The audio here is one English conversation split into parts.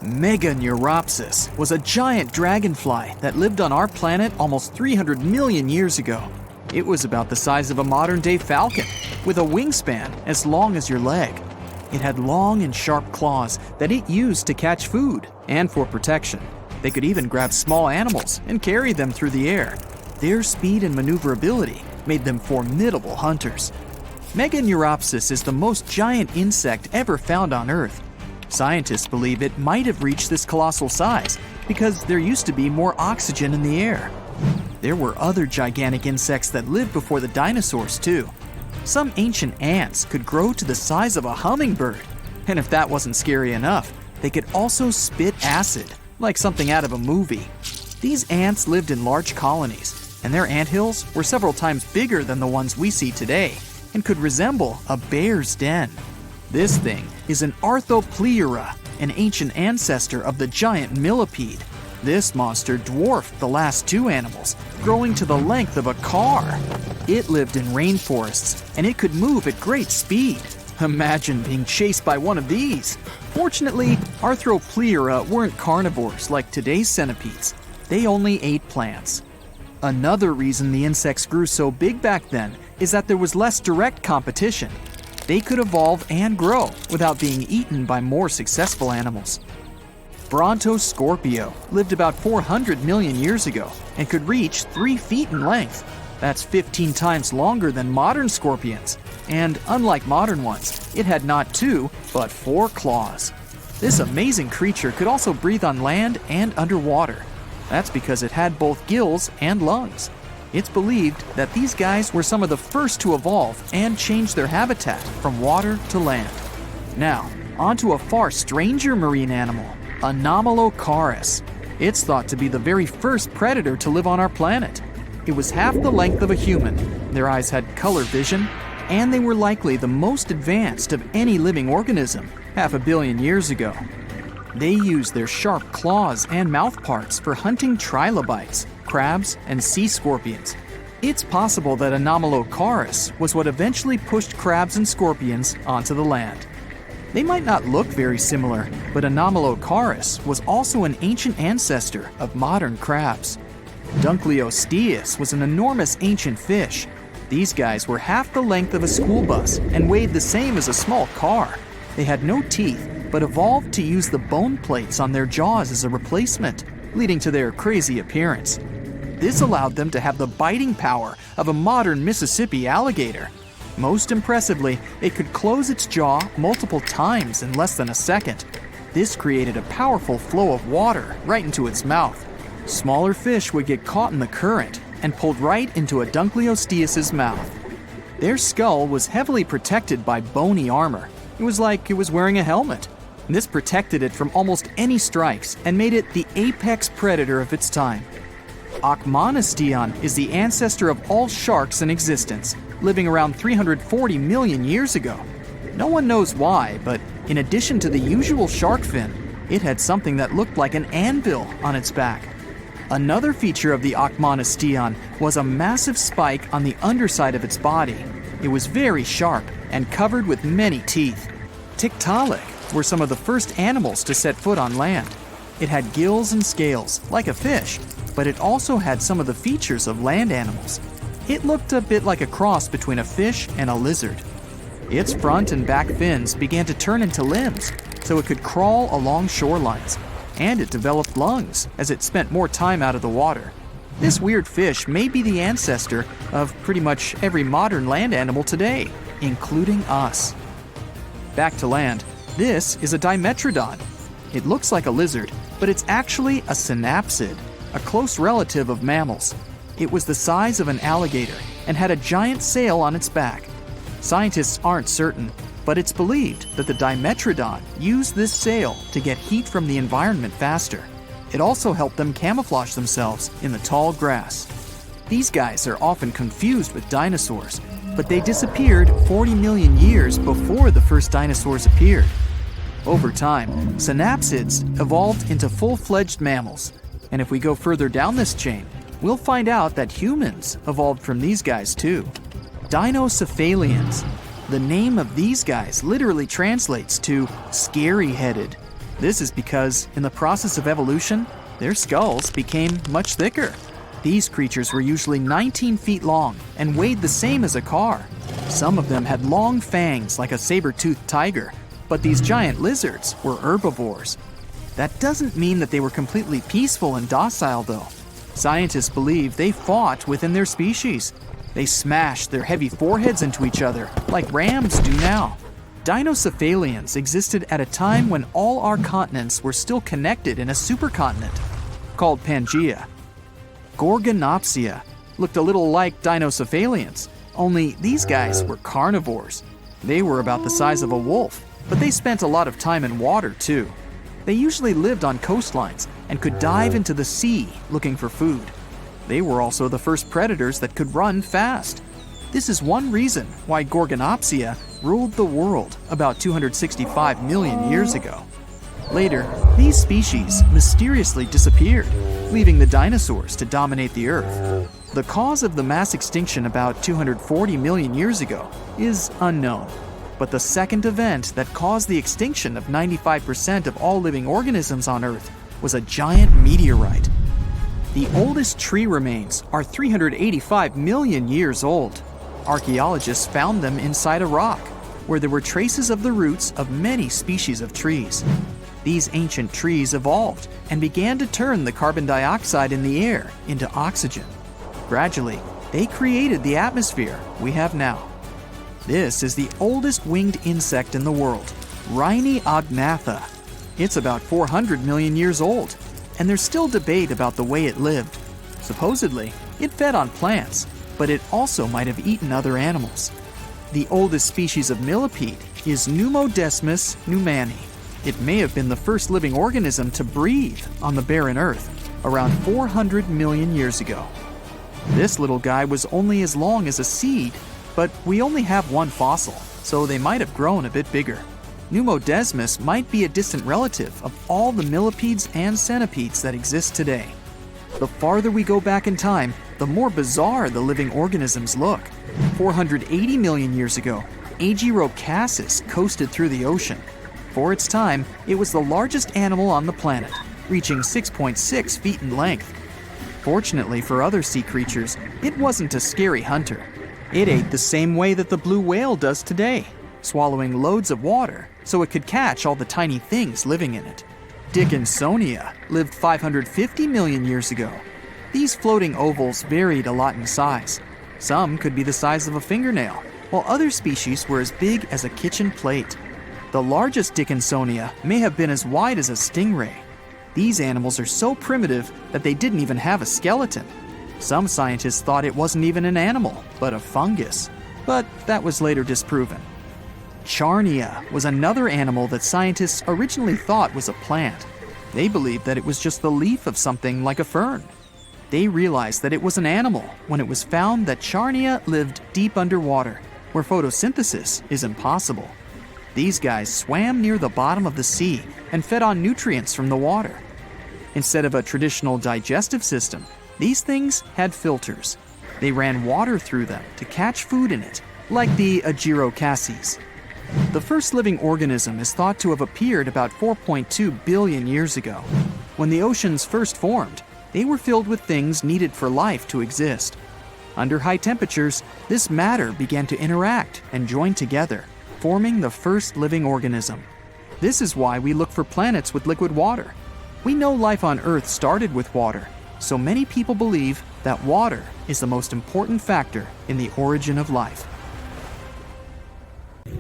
Meganeuropsis was a giant dragonfly that lived on our planet almost 300 million years ago. It was about the size of a modern-day falcon, with a wingspan as long as your leg. It had long and sharp claws that it used to catch food and for protection. They could even grab small animals and carry them through the air. Their speed and maneuverability made them formidable hunters. Meganeuropsis is the most giant insect ever found on Earth. Scientists believe it might have reached this colossal size because there used to be more oxygen in the air. There were other gigantic insects that lived before the dinosaurs too. Some ancient ants could grow to the size of a hummingbird. And if that wasn't scary enough, they could also spit acid, like something out of a movie. These ants lived in large colonies, and their anthills were several times bigger than the ones we see today, and could resemble a bear's den. This thing is an Arthropleura, an ancient ancestor of the giant millipede. This monster dwarfed the last two animals, growing to the length of a car. It lived in rainforests, and it could move at great speed. Imagine being chased by one of these. Fortunately, Arthropleura weren't carnivores like today's centipedes. They only ate plants. Another reason the insects grew so big back then is that there was less direct competition. They could evolve and grow without being eaten by more successful animals. Brontoscorpio lived about 400 million years ago and could reach 3 feet in length. That's 15 times longer than modern scorpions. And unlike modern ones, it had not 2, but 4 claws. This amazing creature could also breathe on land and underwater. That's because it had both gills and lungs. It's believed that these guys were some of the first to evolve and change their habitat from water to land. Now, onto a far stranger marine animal, Anomalocaris. It's thought to be the very first predator to live on our planet. It was half the length of a human, their eyes had color vision, and they were likely the most advanced of any living organism 500 million years ago. They used their sharp claws and mouth parts for hunting trilobites, crabs, and sea scorpions. It's possible that Anomalocaris was what eventually pushed crabs and scorpions onto the land. They might not look very similar, but Anomalocaris was also an ancient ancestor of modern crabs. Dunkleosteus was an enormous ancient fish. These guys were half the length of a school bus and weighed the same as a small car. They had no teeth, but evolved to use the bone plates on their jaws as a replacement, leading to their crazy appearance. This allowed them to have the biting power of a modern Mississippi alligator. Most impressively, it could close its jaw multiple times in less than a second. This created a powerful flow of water right into its mouth. Smaller fish would get caught in the current and pulled right into a Dunkleosteus' mouth. Their skull was heavily protected by bony armor. It was like it was wearing a helmet. This protected it from almost any strikes and made it the apex predator of its time. Achmonistion is the ancestor of all sharks in existence, living around 340 million years ago. No one knows why, but in addition to the usual shark fin, it had something that looked like an anvil on its back. Another feature of the Achmonistion was a massive spike on the underside of its body. It was very sharp and covered with many teeth. Tiktaalik were some of the first animals to set foot on land. It had gills and scales, like a fish, but it also had some of the features of land animals. It looked a bit like a cross between a fish and a lizard. Its front and back fins began to turn into limbs, so it could crawl along shorelines. And it developed lungs as it spent more time out of the water. This weird fish may be the ancestor of pretty much every modern land animal today, including us. Back to land, this is a Dimetrodon. It looks like a lizard, but it's actually a synapsid, a close relative of mammals. It was the size of an alligator and had a giant sail on its back. Scientists aren't certain, but it's believed that the Dimetrodon used this sail to get heat from the environment faster. It also helped them camouflage themselves in the tall grass. These guys are often confused with dinosaurs, but they disappeared 40 million years before the first dinosaurs appeared. Over time, synapsids evolved into full-fledged mammals. And if we go further down this chain, we'll find out that humans evolved from these guys too. Dinocephalians. The name of these guys literally translates to scary-headed. This is because, in the process of evolution, their skulls became much thicker. These creatures were usually 19 feet long and weighed the same as a car. Some of them had long fangs like a saber-toothed tiger, but these giant lizards were herbivores. That doesn't mean that they were completely peaceful and docile, though. Scientists believe they fought within their species. They smashed their heavy foreheads into each other, like rams do now. Dinocephalians existed at a time when all our continents were still connected in a supercontinent, called Pangaea. Gorgonopsia looked a little like Dinocephalians, only these guys were carnivores. They were about the size of a wolf, but they spent a lot of time in water too. They usually lived on coastlines and could dive into the sea looking for food. They were also the first predators that could run fast. This is one reason why Gorgonopsia ruled the world about 265 million years ago. Later, these species mysteriously disappeared, leaving the dinosaurs to dominate the Earth. The cause of the mass extinction about 240 million years ago is unknown. But the second event that caused the extinction of 95% of all living organisms on Earth was a giant meteorite. The oldest tree remains are 385 million years old. Archaeologists found them inside a rock, where there were traces of the roots of many species of trees. These ancient trees evolved and began to turn the carbon dioxide in the air into oxygen. Gradually, they created the atmosphere we have now. This is the oldest winged insect in the world, Rhyniognathus. It's about 400 million years old, and there's still debate about the way it lived. Supposedly, it fed on plants, but it also might have eaten other animals. The oldest species of millipede is Pneumodesmus pneumani. It may have been the first living organism to breathe on the barren Earth around 400 million years ago. This little guy was only as long as a seed, but we only have one fossil, so they might have grown a bit bigger. Pneumodesmus might be a distant relative of all the millipedes and centipedes that exist today. The farther we go back in time, the more bizarre the living organisms look. 480 million years ago, Agirocassis coasted through the ocean. For its time, it was the largest animal on the planet, reaching 6.6 feet in length. Fortunately for other sea creatures, it wasn't a scary hunter. It ate the same way that the blue whale does today, swallowing loads of water so it could catch all the tiny things living in it. Dickinsonia lived 550 million years ago. These floating ovals varied a lot in size. Some could be the size of a fingernail, while other species were as big as a kitchen plate. The largest Dickinsonia may have been as wide as a stingray. These animals are so primitive that they didn't even have a skeleton. Some scientists thought it wasn't even an animal, but a fungus. But that was later disproven. Charnia was another animal that scientists originally thought was a plant. They believed that it was just the leaf of something like a fern. They realized that it was an animal when it was found that Charnia lived deep underwater, where photosynthesis is impossible. These guys swam near the bottom of the sea and fed on nutrients from the water. Instead of a traditional digestive system, these things had filters. They ran water through them to catch food in it, like the Agirocassis. The first living organism is thought to have appeared about 4.2 billion years ago. When the oceans first formed, they were filled with things needed for life to exist. Under high temperatures, this matter began to interact and join together, forming the first living organism. This is why we look for planets with liquid water. We know life on Earth started with water, so many people believe that water is the most important factor in the origin of life.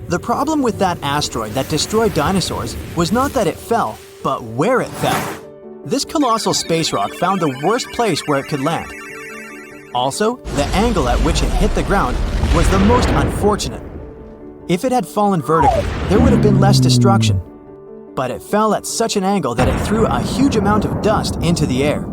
The problem with that asteroid that destroyed dinosaurs was not that it fell, but where it fell. This colossal space rock found the worst place where it could land. Also, the angle at which it hit the ground was the most unfortunate. If it had fallen vertically, there would have been less destruction. But it fell at such an angle that it threw a huge amount of dust into the air.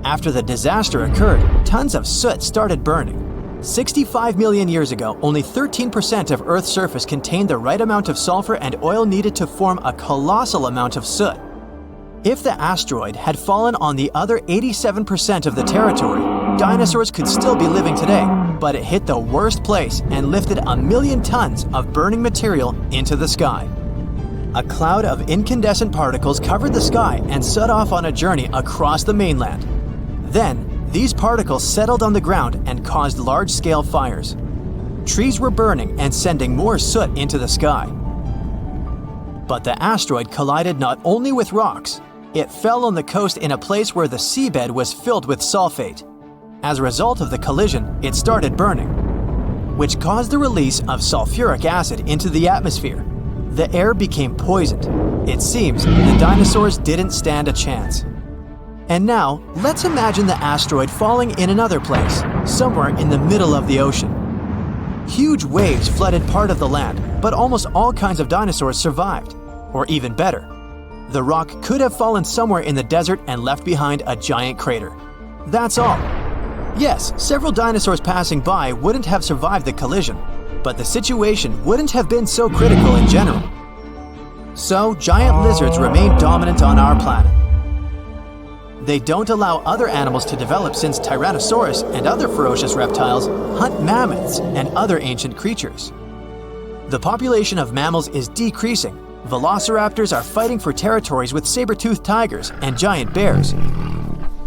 After the disaster occurred, tons of soot started burning. 65 million years ago, only 13% of Earth's surface contained the right amount of sulfur and oil needed to form a colossal amount of soot. If the asteroid had fallen on the other 87% of the territory, dinosaurs could still be living today, but it hit the worst place and lifted 1 million tons of burning material into the sky. a cloud of incandescent particles covered the sky and set off on a journey across the mainland. Then, these particles settled on the ground and caused large-scale fires. Trees were burning and sending more soot into the sky. But the asteroid collided not only with rocks, it fell on the coast in a place where the seabed was filled with sulfate. As a result of the collision, it started burning, which caused the release of sulfuric acid into the atmosphere. The air became poisoned. It seems the dinosaurs didn't stand a chance. And now, let's imagine the asteroid falling in another place, somewhere in the middle of the ocean. Huge waves flooded part of the land, but almost all kinds of dinosaurs survived. Or even better, the rock could have fallen somewhere in the desert and left behind a giant crater. That's all. Yes, several dinosaurs passing by wouldn't have survived the collision, but the situation wouldn't have been so critical in general. So, giant lizards remain dominant on our planet. They don't allow other animals to develop since Tyrannosaurus and other ferocious reptiles hunt mammoths and other ancient creatures. The population of mammals is decreasing. Velociraptors are fighting for territories with saber-toothed tigers and giant bears.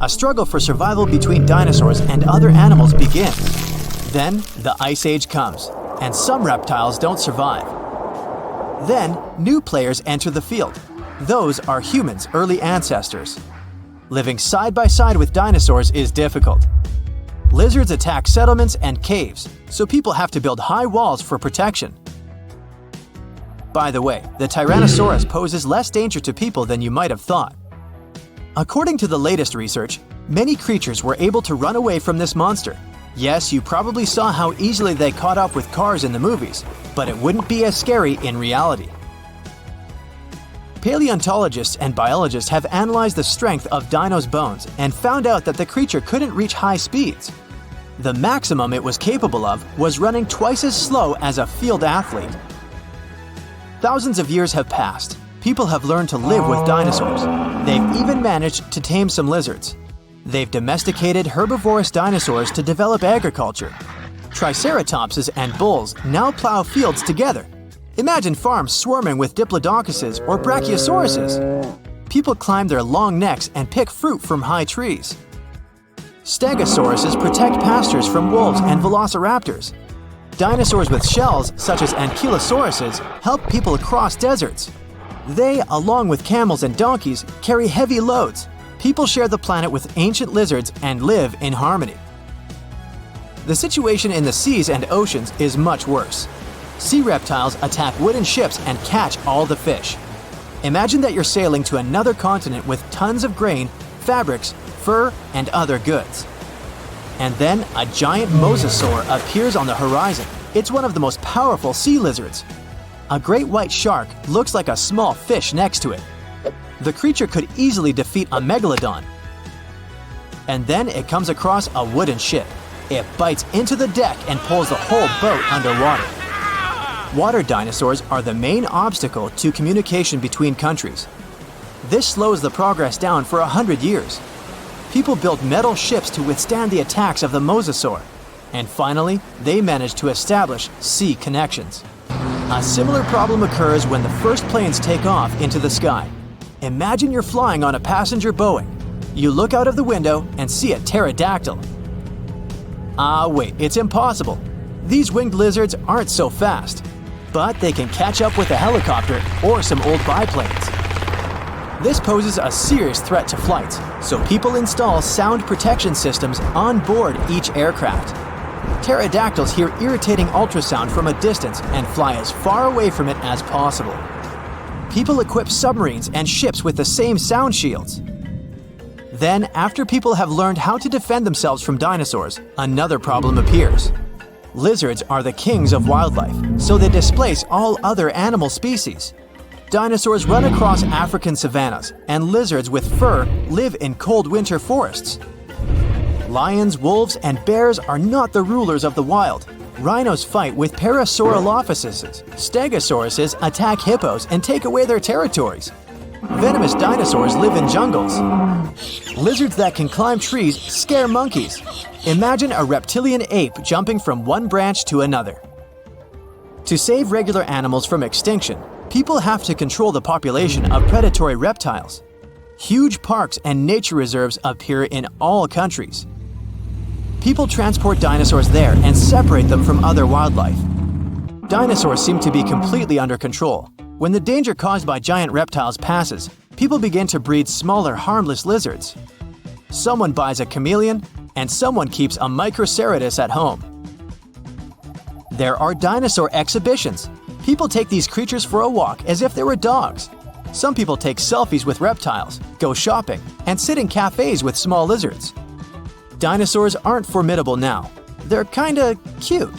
A struggle for survival between dinosaurs and other animals begins. Then, the Ice Age comes, and some reptiles don't survive. Then, new players enter the field. Those are humans' early ancestors. Living side by side with dinosaurs is difficult. Lizards attack settlements and caves, so people have to build high walls for protection. By the way, the Tyrannosaurus poses less danger to people than you might have thought. According to the latest research, many creatures were able to run away from this monster. Yes, you probably saw how easily they caught up with cars in the movies, but it wouldn't be as scary in reality. Paleontologists and biologists have analyzed the strength of dinos' bones and found out that the creature couldn't reach high speeds. The maximum it was capable of was running twice as slow as a field athlete. Thousands of years have passed. People have learned to live with dinosaurs. They've even managed to tame some lizards. They've domesticated herbivorous dinosaurs to develop agriculture. Triceratopses and bulls now plow fields together. Imagine farms swarming with diplodocus or brachiosauruses. People climb their long necks and pick fruit from high trees. Stegosauruses protect pastures from wolves and velociraptors. Dinosaurs with shells, such as ankylosauruses, help people across deserts. They, along with camels and donkeys, carry heavy loads. People share the planet with ancient lizards and live in harmony. The situation in the seas and oceans is much worse. Sea reptiles attack wooden ships and catch all the fish. Imagine that you're sailing to another continent with tons of grain, fabrics, fur, and other goods. And then a giant mosasaur appears on the horizon. It's one of the most powerful sea lizards. A great white shark looks like a small fish next to it. The creature could easily defeat a megalodon. And then it comes across a wooden ship. It bites into the deck and pulls the whole boat underwater. Water dinosaurs are the main obstacle to communication between countries. This slows the progress down for 100 years. People built metal ships to withstand the attacks of the mosasaur. And finally, they managed to establish sea connections. A similar problem occurs when the first planes take off into the sky. Imagine you're flying on a passenger Boeing. You look out of the window and see a pterodactyl. Ah, wait, it's impossible. These winged lizards aren't so fast, but they can catch up with a helicopter or some old biplanes. This poses a serious threat to flights, so people install sound protection systems on board each aircraft. Pterodactyls hear irritating ultrasound from a distance and fly as far away from it as possible. People equip submarines and ships with the same sound shields. Then, after people have learned how to defend themselves from dinosaurs, another problem appears. Lizards are the kings of wildlife, so they displace all other animal species. Dinosaurs run across African savannas, and lizards with fur live in cold winter forests. Lions, wolves, and bears are not the rulers of the wild. Rhinos fight with Parasaurolophuses. Stegosauruses attack hippos and take away their territories. Venomous dinosaurs live in jungles. Lizards that can climb trees scare monkeys. Imagine a reptilian ape jumping from one branch to another. To save regular animals from extinction, People have to control the population of predatory reptiles. Huge parks and nature reserves appear in all countries. People transport dinosaurs there and separate them from other wildlife. Dinosaurs seem to be completely under control. When the danger caused by giant reptiles passes, people begin to breed smaller, harmless lizards. Someone buys a chameleon, and someone keeps a Microceratus at home. There are dinosaur exhibitions. People take these creatures for a walk as if they were dogs. Some people take selfies with reptiles, go shopping, and sit in cafes with small lizards. Dinosaurs aren't formidable now. They're kinda cute.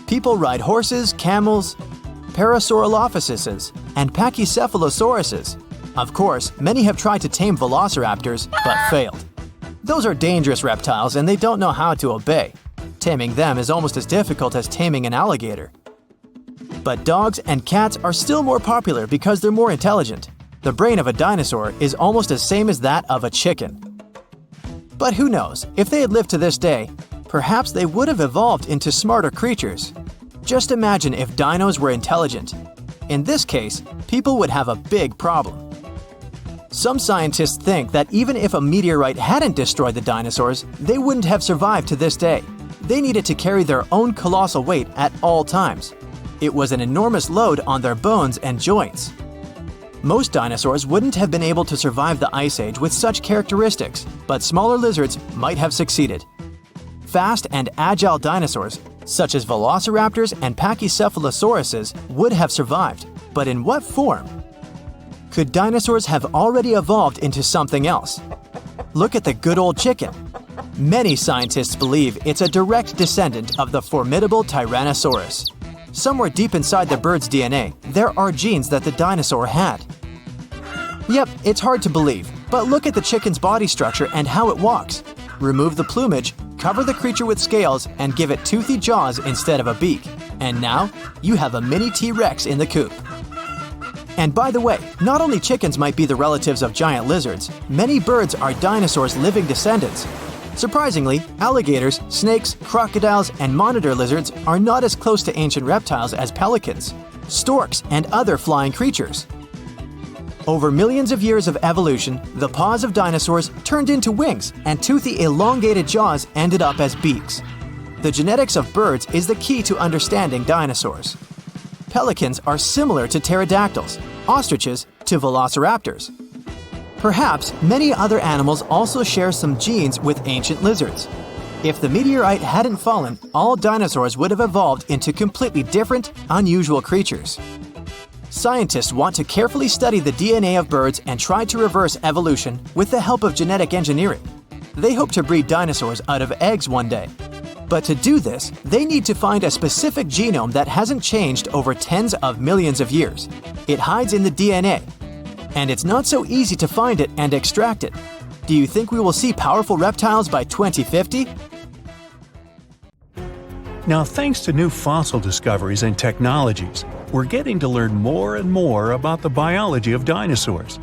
People ride horses, camels, Parasaurolophuses, and Pachycephalosauruses. Of course, many have tried to tame velociraptors, but failed. Those are dangerous reptiles and they don't know how to obey. Taming them is almost as difficult as taming an alligator. But dogs and cats are still more popular because they're more intelligent. The brain of a dinosaur is almost the same as that of a chicken. But who knows, if they had lived to this day, perhaps they would have evolved into smarter creatures. Just imagine if dinos were intelligent. In this case, people would have a big problem. Some scientists think that even if a meteorite hadn't destroyed the dinosaurs, they wouldn't have survived to this day. They needed to carry their own colossal weight at all times. It was an enormous load on their bones and joints. Most dinosaurs wouldn't have been able to survive the Ice Age with such characteristics, but smaller lizards might have succeeded. Fast and agile dinosaurs, such as velociraptors and Pachycephalosauruses, would have survived, but in what form? Could dinosaurs have already evolved into something else? Look at the good old chicken. Many scientists believe it's a direct descendant of the formidable Tyrannosaurus. Somewhere deep inside the bird's DNA, there are genes that the dinosaur had. Yep, it's hard to believe, but look at the chicken's body structure and how it walks. Remove the plumage, cover the creature with scales, and give it toothy jaws instead of a beak. And now, you have a mini T-Rex in the coop. And by the way, not only chickens might be the relatives of giant lizards, many birds are dinosaurs' living descendants. Surprisingly, alligators, snakes, crocodiles, and monitor lizards are not as close to ancient reptiles as pelicans, storks, and other flying creatures. Over millions of years of evolution, the paws of dinosaurs turned into wings, and toothy elongated jaws ended up as beaks. The genetics of birds is the key to understanding dinosaurs. Pelicans are similar to pterodactyls, ostriches to velociraptors. Perhaps many other animals also share some genes with ancient lizards. If the meteorite hadn't fallen, all dinosaurs would have evolved into completely different, unusual creatures. Scientists want to carefully study the DNA of birds and try to reverse evolution with the help of genetic engineering. They hope to breed dinosaurs out of eggs one day. But to do this, they need to find a specific genome that hasn't changed over tens of millions of years. It hides in the DNA. And it's not so easy to find it and extract it. Do you think we will see powerful reptiles by 2050? Now, thanks to new fossil discoveries and technologies, we're getting to learn more and more about the biology of dinosaurs.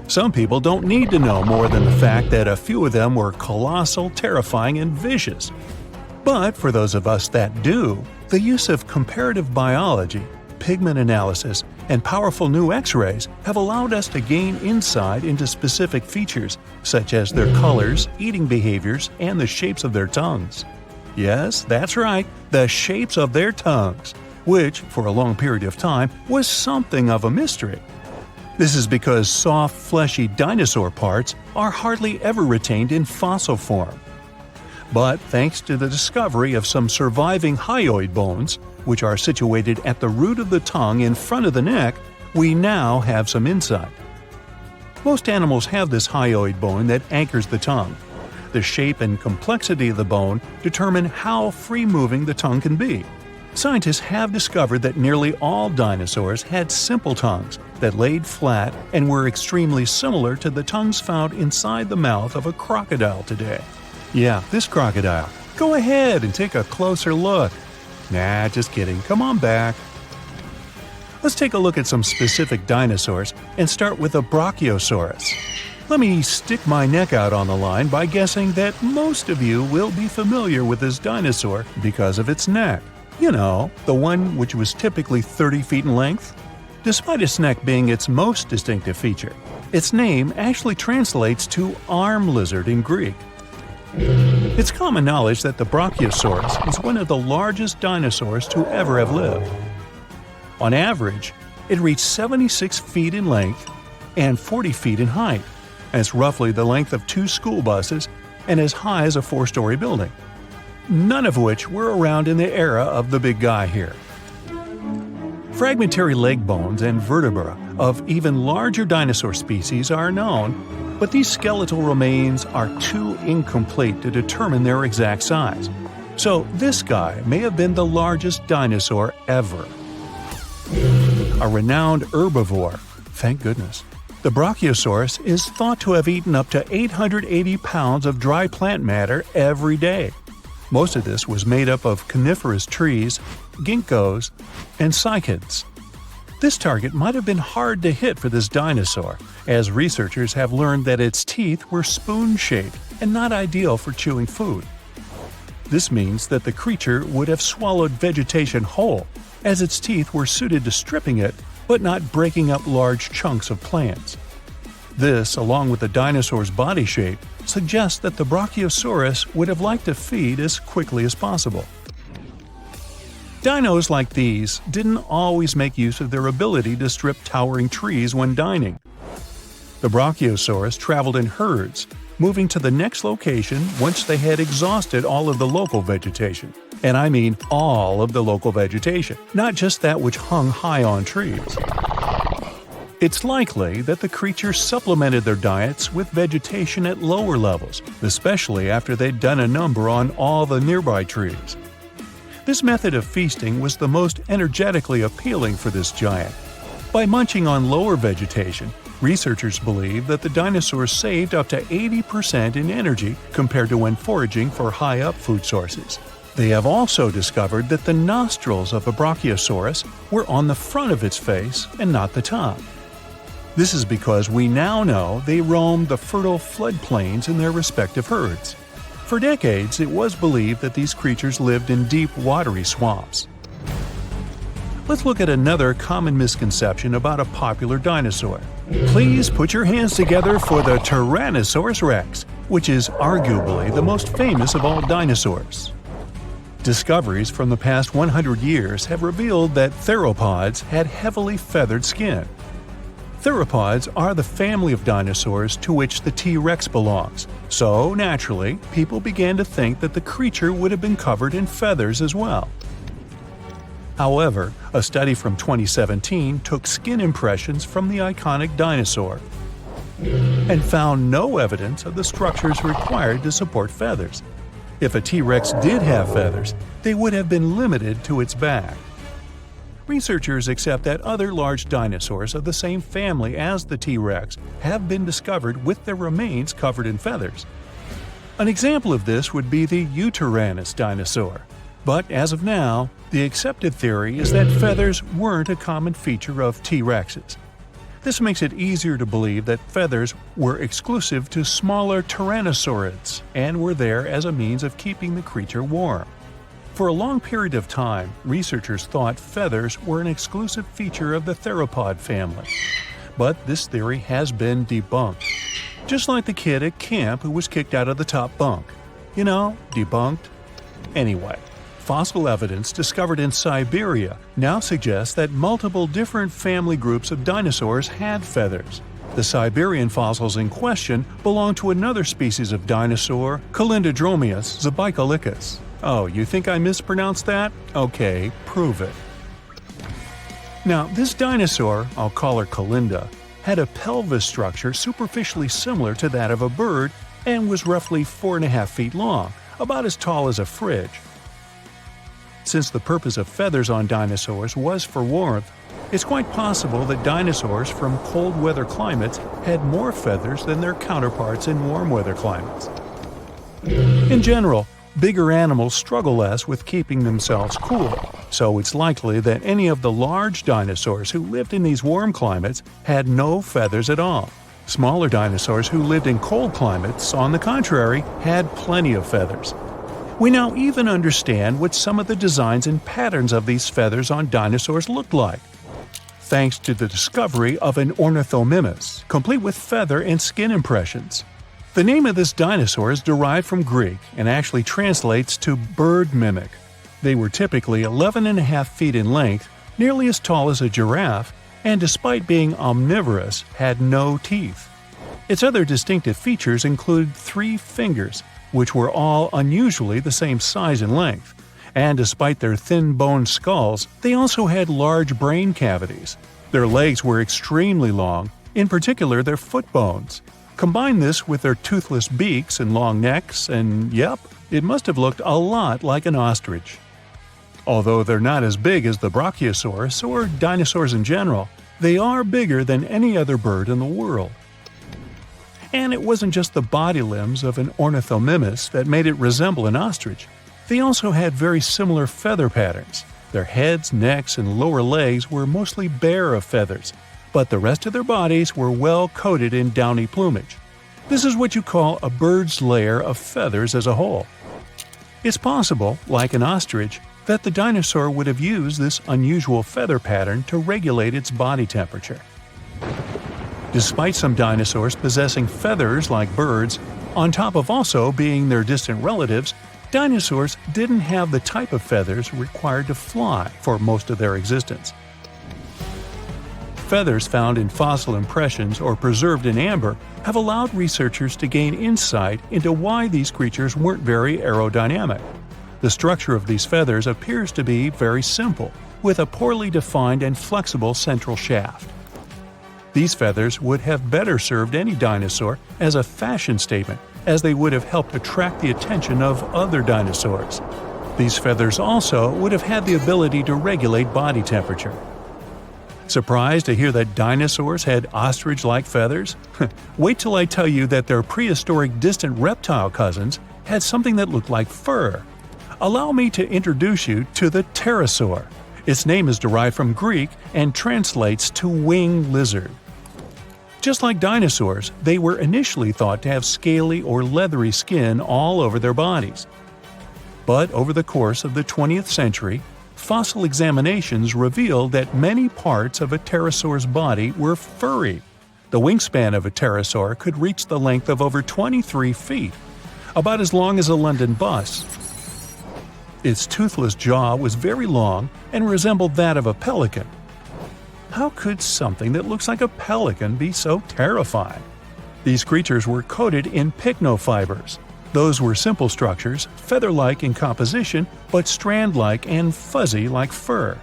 Some people don't need to know more than the fact that a few of them were colossal, terrifying, and vicious. But for those of us that do, the use of comparative biology, pigment analysis, and powerful new X-rays have allowed us to gain insight into specific features, such as their colors, eating behaviors, and the shapes of their tongues. Yes, that's right, the shapes of their tongues, which, for a long period of time, was something of a mystery. This is because soft, fleshy dinosaur parts are hardly ever retained in fossil form. But thanks to the discovery of some surviving hyoid bones, which are situated at the root of the tongue in front of the neck, we now have some insight. Most animals have this hyoid bone that anchors the tongue. The shape and complexity of the bone determine how free-moving the tongue can be. Scientists have discovered that nearly all dinosaurs had simple tongues that laid flat and were extremely similar to the tongues found inside the mouth of a crocodile today. Yeah, this crocodile. Go ahead and take a closer look. Nah, just kidding. Come on back. Let's take a look at some specific dinosaurs and start with a Brachiosaurus. Let me stick my neck out on the line by guessing that most of you will be familiar with this dinosaur because of its neck. You know, the one which was typically 30 feet in length? Despite its neck being its most distinctive feature, its name actually translates to arm lizard in Greek. It's common knowledge that the Brachiosaurus was one of the largest dinosaurs to ever have lived. On average, it reached 76 feet in length and 40 feet in height. That's roughly the length of 2 school buses and as high as a 4-story building. None of which were around in the era of the big guy here. Fragmentary leg bones and vertebra of even larger dinosaur species are known, but these skeletal remains are too incomplete to determine their exact size. So this guy may have been the largest dinosaur ever. A renowned herbivore, thank goodness. The Brachiosaurus is thought to have eaten up to 880 pounds of dry plant matter every day. Most of this was made up of coniferous trees, ginkgos, and cycads. This target might have been hard to hit for this dinosaur, as researchers have learned that its teeth were spoon-shaped and not ideal for chewing food. This means that the creature would have swallowed vegetation whole, as its teeth were suited to stripping it but not breaking up large chunks of plants. This, along with the dinosaur's body shape, suggests that the Brachiosaurus would have liked to feed as quickly as possible. Dinos like these didn't always make use of their ability to strip towering trees when dining. The Brachiosaurus traveled in herds, moving to the next location once they had exhausted all of the local vegetation. And I mean all of the local vegetation, not just that which hung high on trees. It's likely that the creatures supplemented their diets with vegetation at lower levels, especially after they'd done a number on all the nearby trees. This method of feasting was the most energetically appealing for this giant. By munching on lower vegetation, researchers believe that the dinosaurs saved up to 80% in energy compared to when foraging for high-up food sources. They have also discovered that the nostrils of a Brachiosaurus were on the front of its face and not the top. This is because we now know they roamed the fertile floodplains in their respective herds. For decades, it was believed that these creatures lived in deep, watery swamps. Let's look at another common misconception about a popular dinosaur. Please put your hands together for the Tyrannosaurus rex, which is arguably the most famous of all dinosaurs. Discoveries from the past 100 years have revealed that theropods had heavily feathered skin. Theropods are the family of dinosaurs to which the T-Rex belongs, so naturally, people began to think that the creature would have been covered in feathers as well. However, a study from 2017 took skin impressions from the iconic dinosaur and found no evidence of the structures required to support feathers. If a T-Rex did have feathers, they would have been limited to its back. Researchers accept that other large dinosaurs of the same family as the T-Rex have been discovered with their remains covered in feathers. An example of this would be the Yutyrannus dinosaur. But as of now, the accepted theory is that feathers weren't a common feature of T-Rexes. This makes it easier to believe that feathers were exclusive to smaller tyrannosaurids and were there as a means of keeping the creature warm. For a long period of time, researchers thought feathers were an exclusive feature of the theropod family. But this theory has been debunked. Just like the kid at camp who was kicked out of the top bunk. You know, debunked. Anyway, fossil evidence discovered in Siberia now suggests that multiple different family groups of dinosaurs had feathers. The Siberian fossils in question belong to another species of dinosaur, Calindrodromeus zebucolicus. Oh, you think I mispronounced that? Okay, prove it. Now, this dinosaur, I'll call her Calinda, had a pelvis structure superficially similar to that of a bird and was roughly 4.5 feet long, about as tall as a fridge. Since the purpose of feathers on dinosaurs was for warmth, it's quite possible that dinosaurs from cold weather climates had more feathers than their counterparts in warm weather climates. In general, bigger animals struggle less with keeping themselves cool, so it's likely that any of the large dinosaurs who lived in these warm climates had no feathers at all. Smaller dinosaurs who lived in cold climates, on the contrary, had plenty of feathers. We now even understand what some of the designs and patterns of these feathers on dinosaurs looked like, thanks to the discovery of an ornithomimus, complete with feather and skin impressions. The name of this dinosaur is derived from Greek and actually translates to bird mimic. They were typically 11.5 feet in length, nearly as tall as a giraffe, and despite being omnivorous, had no teeth. Its other distinctive features included 3 fingers, which were all unusually the same size and length, and despite their thin-boned skulls, they also had large brain cavities. Their legs were extremely long, in particular their foot bones. Combine this with their toothless beaks and long necks, and yep, it must have looked a lot like an ostrich. Although they're not as big as the Brachiosaurus or dinosaurs in general, they are bigger than any other bird in the world. And it wasn't just the body limbs of an ornithomimus that made it resemble an ostrich. They also had very similar feather patterns. Their heads, necks, and lower legs were mostly bare of feathers, but the rest of their bodies were well coated in downy plumage. This is what you call a bird's layer of feathers as a whole. It's possible, like an ostrich, that the dinosaur would have used this unusual feather pattern to regulate its body temperature. Despite some dinosaurs possessing feathers like birds, on top of also being their distant relatives, dinosaurs didn't have the type of feathers required to fly for most of their existence. Feathers found in fossil impressions or preserved in amber have allowed researchers to gain insight into why these creatures weren't very aerodynamic. The structure of these feathers appears to be very simple, with a poorly defined and flexible central shaft. These feathers would have better served any dinosaur as a fashion statement, as they would have helped attract the attention of other dinosaurs. These feathers also would have had the ability to regulate body temperature. Surprised to hear that dinosaurs had ostrich-like feathers? Wait till I tell you that their prehistoric distant reptile cousins had something that looked like fur. Allow me to introduce you to the pterosaur. Its name is derived from Greek and translates to winged lizard. Just like dinosaurs, they were initially thought to have scaly or leathery skin all over their bodies. But over the course of the 20th century, fossil examinations revealed that many parts of a pterosaur's body were furry. The wingspan of a pterosaur could reach the length of over 23 feet, about as long as a London bus. Its toothless jaw was very long and resembled that of a pelican. How could something that looks like a pelican be so terrifying? These creatures were coated in pycnofibers. Those were simple structures, feather-like in composition, but strand-like and fuzzy like fur.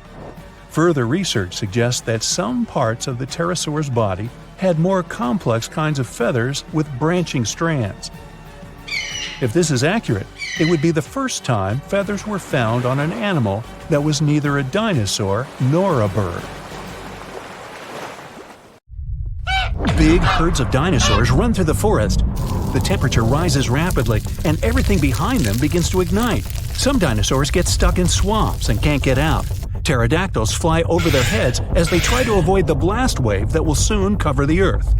Further research suggests that some parts of the pterosaur's body had more complex kinds of feathers with branching strands. If this is accurate, it would be the first time feathers were found on an animal that was neither a dinosaur nor a bird. Big herds of dinosaurs run through the forest. The temperature rises rapidly, and everything behind them begins to ignite. Some dinosaurs get stuck in swamps and can't get out. Pterodactyls fly over their heads as they try to avoid the blast wave that will soon cover the Earth.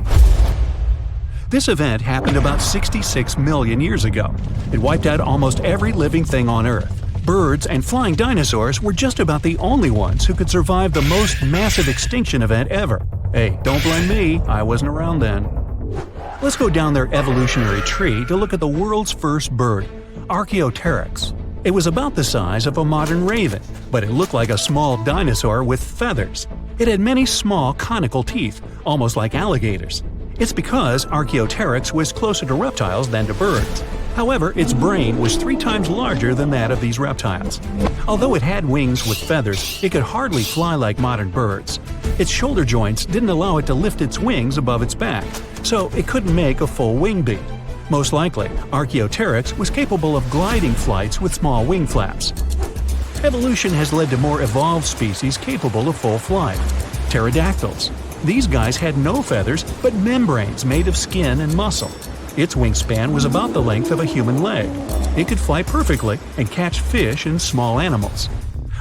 This event happened about 66 million years ago. It wiped out almost every living thing on Earth. Birds and flying dinosaurs were just about the only ones who could survive the most massive extinction event ever. Hey, don't blame me, I wasn't around then. Let's go down their evolutionary tree to look at the world's first bird, Archaeopteryx. It was about the size of a modern raven, but it looked like a small dinosaur with feathers. It had many small conical teeth, almost like alligators. It's because Archaeopteryx was closer to reptiles than to birds. However, its brain was 3 times larger than that of these reptiles. Although it had wings with feathers, it could hardly fly like modern birds. Its shoulder joints didn't allow it to lift its wings above its back, so it couldn't make a full wing beat. Most likely, Archaeopteryx was capable of gliding flights with small wing flaps. Evolution has led to more evolved species capable of full flight. Pterodactyls. These guys had no feathers, but membranes made of skin and muscle. Its wingspan was about the length of a human leg. It could fly perfectly and catch fish and small animals.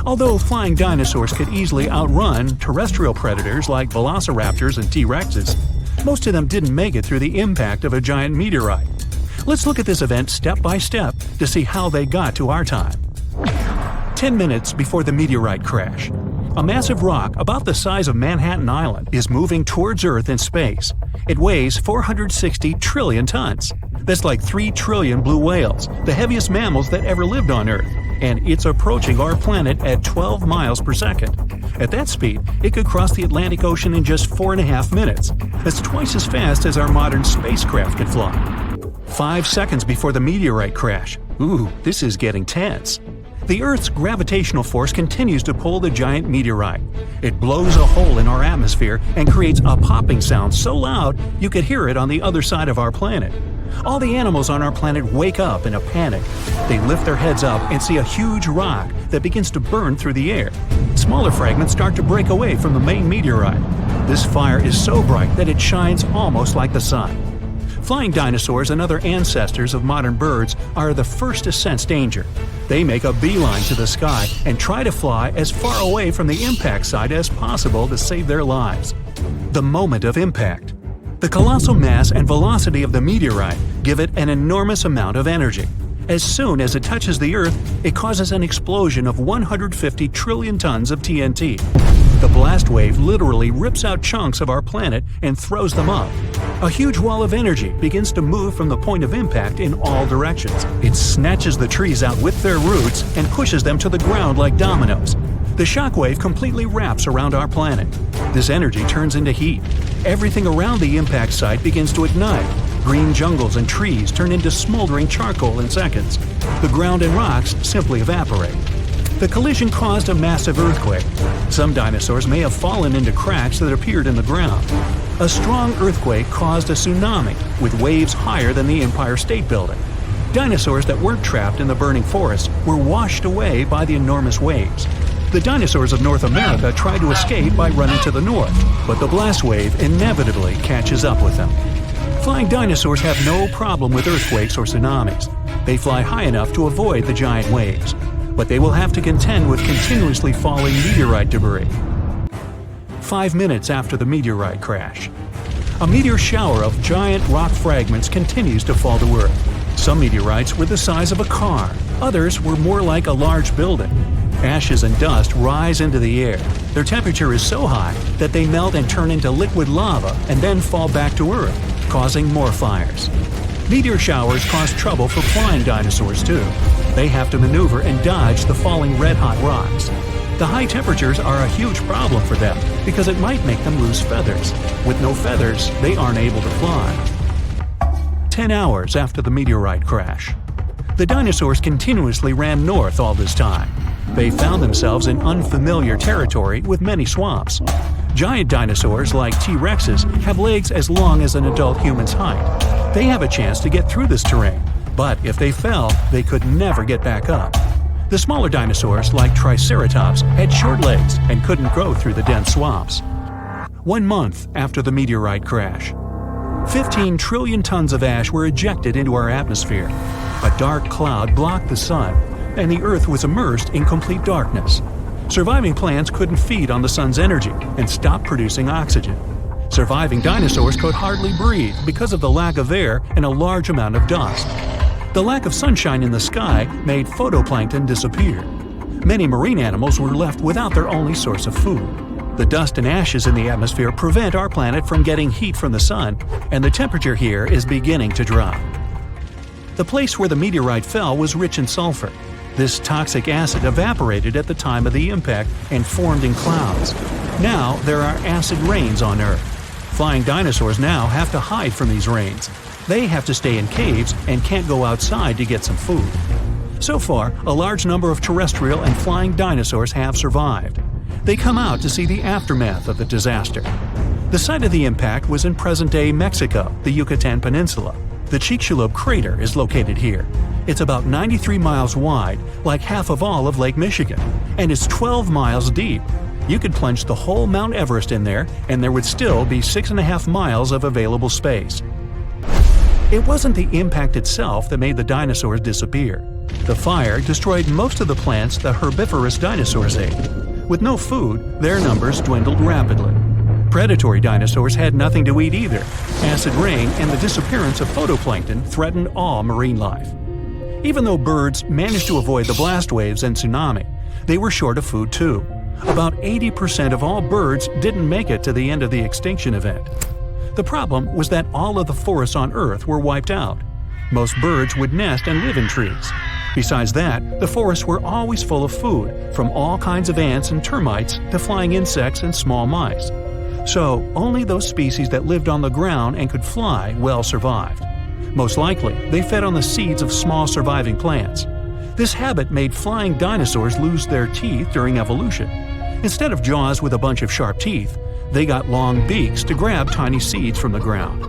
Although flying dinosaurs could easily outrun terrestrial predators like velociraptors and T-Rexes, most of them didn't make it through the impact of a giant meteorite. Let's look at this event step by step to see how they got to our time. 10 minutes before the meteorite crash. A massive rock about the size of Manhattan Island is moving towards Earth in space. It weighs 460 trillion tons. That's like 3 trillion blue whales, the heaviest mammals that ever lived on Earth, and it's approaching our planet at 12 miles per second. At that speed, it could cross the Atlantic Ocean in just 4.5 minutes. That's twice as fast as our modern spacecraft could fly. 5 seconds before the meteorite crash. Ooh, this is getting tense. The Earth's gravitational force continues to pull the giant meteorite. It blows a hole in our atmosphere and creates a popping sound so loud you could hear it on the other side of our planet. All the animals on our planet wake up in a panic. They lift their heads up and see a huge rock that begins to burn through the air. Smaller fragments start to break away from the main meteorite. This fire is so bright that it shines almost like the sun. Flying dinosaurs and other ancestors of modern birds are the first to sense danger. They make a beeline to the sky and try to fly as far away from the impact site as possible to save their lives. The moment of impact. The colossal mass and velocity of the meteorite give it an enormous amount of energy. As soon as it touches the Earth, it causes an explosion of 150 trillion tons of TNT. The blast wave literally rips out chunks of our planet and throws them up. A huge wall of energy begins to move from the point of impact in all directions. It snatches the trees out with their roots and pushes them to the ground like dominoes. The shockwave completely wraps around our planet. This energy turns into heat. Everything around the impact site begins to ignite. Green jungles and trees turn into smoldering charcoal in seconds. The ground and rocks simply evaporate. The collision caused a massive earthquake. Some dinosaurs may have fallen into cracks that appeared in the ground. A strong earthquake caused a tsunami with waves higher than the Empire State Building. Dinosaurs that weren't trapped in the burning forest were washed away by the enormous waves. The dinosaurs of North America tried to escape by running to the north, but the blast wave inevitably catches up with them. Flying dinosaurs have no problem with earthquakes or tsunamis. They fly high enough to avoid the giant waves, but they will have to contend with continuously falling meteorite debris. 5 minutes after the meteorite crash. A meteor shower of giant rock fragments continues to fall to Earth. Some meteorites were the size of a car, others were more like a large building. Ashes and dust rise into the air. Their temperature is so high that they melt and turn into liquid lava and then fall back to Earth, causing more fires. Meteor showers cause trouble for flying dinosaurs too. They have to maneuver and dodge the falling red-hot rocks. The high temperatures are a huge problem for them because it might make them lose feathers. With no feathers, they aren't able to fly. 10 hours after the meteorite crash. The dinosaurs continuously ran north all this time. They found themselves in unfamiliar territory with many swamps. Giant dinosaurs like T-Rexes have legs as long as an adult human's height. They have a chance to get through this terrain, but if they fell, they could never get back up. The smaller dinosaurs like Triceratops had short legs and couldn't go through the dense swamps. 1 month after the meteorite crash. 15 trillion tons of ash were ejected into our atmosphere. A dark cloud blocked the sun, and the Earth was immersed in complete darkness. Surviving plants couldn't feed on the sun's energy and stopped producing oxygen. Surviving dinosaurs could hardly breathe because of the lack of air and a large amount of dust. The lack of sunshine in the sky made phytoplankton disappear. Many marine animals were left without their only source of food. The dust and ashes in the atmosphere prevent our planet from getting heat from the sun, and the temperature here is beginning to drop. The place where the meteorite fell was rich in sulfur. This toxic acid evaporated at the time of the impact and formed in clouds. Now there are acid rains on Earth. Flying dinosaurs now have to hide from these rains. They have to stay in caves and can't go outside to get some food. So far, a large number of terrestrial and flying dinosaurs have survived. They come out to see the aftermath of the disaster. The site of the impact was in present-day Mexico, the Yucatan Peninsula. The Chicxulub crater is located here. It's about 93 miles wide, like half of all of Lake Michigan, and it's 12 miles deep. You could plunge the whole Mount Everest in there, and there would still be 6.5 miles of available space. It wasn't the impact itself that made the dinosaurs disappear. The fire destroyed most of the plants the herbivorous dinosaurs ate. With no food, their numbers dwindled rapidly. Predatory dinosaurs had nothing to eat either. Acid rain and the disappearance of phytoplankton threatened all marine life. Even though birds managed to avoid the blast waves and tsunami, they were short of food too. About 80% of all birds didn't make it to the end of the extinction event. The problem was that all of the forests on Earth were wiped out. Most birds would nest and live in trees. Besides that, the forests were always full of food, from all kinds of ants and termites to flying insects and small mice. So, only those species that lived on the ground and could fly well survived. Most likely, they fed on the seeds of small surviving plants. This habit made flying dinosaurs lose their teeth during evolution. Instead of jaws with a bunch of sharp teeth, they got long beaks to grab tiny seeds from the ground.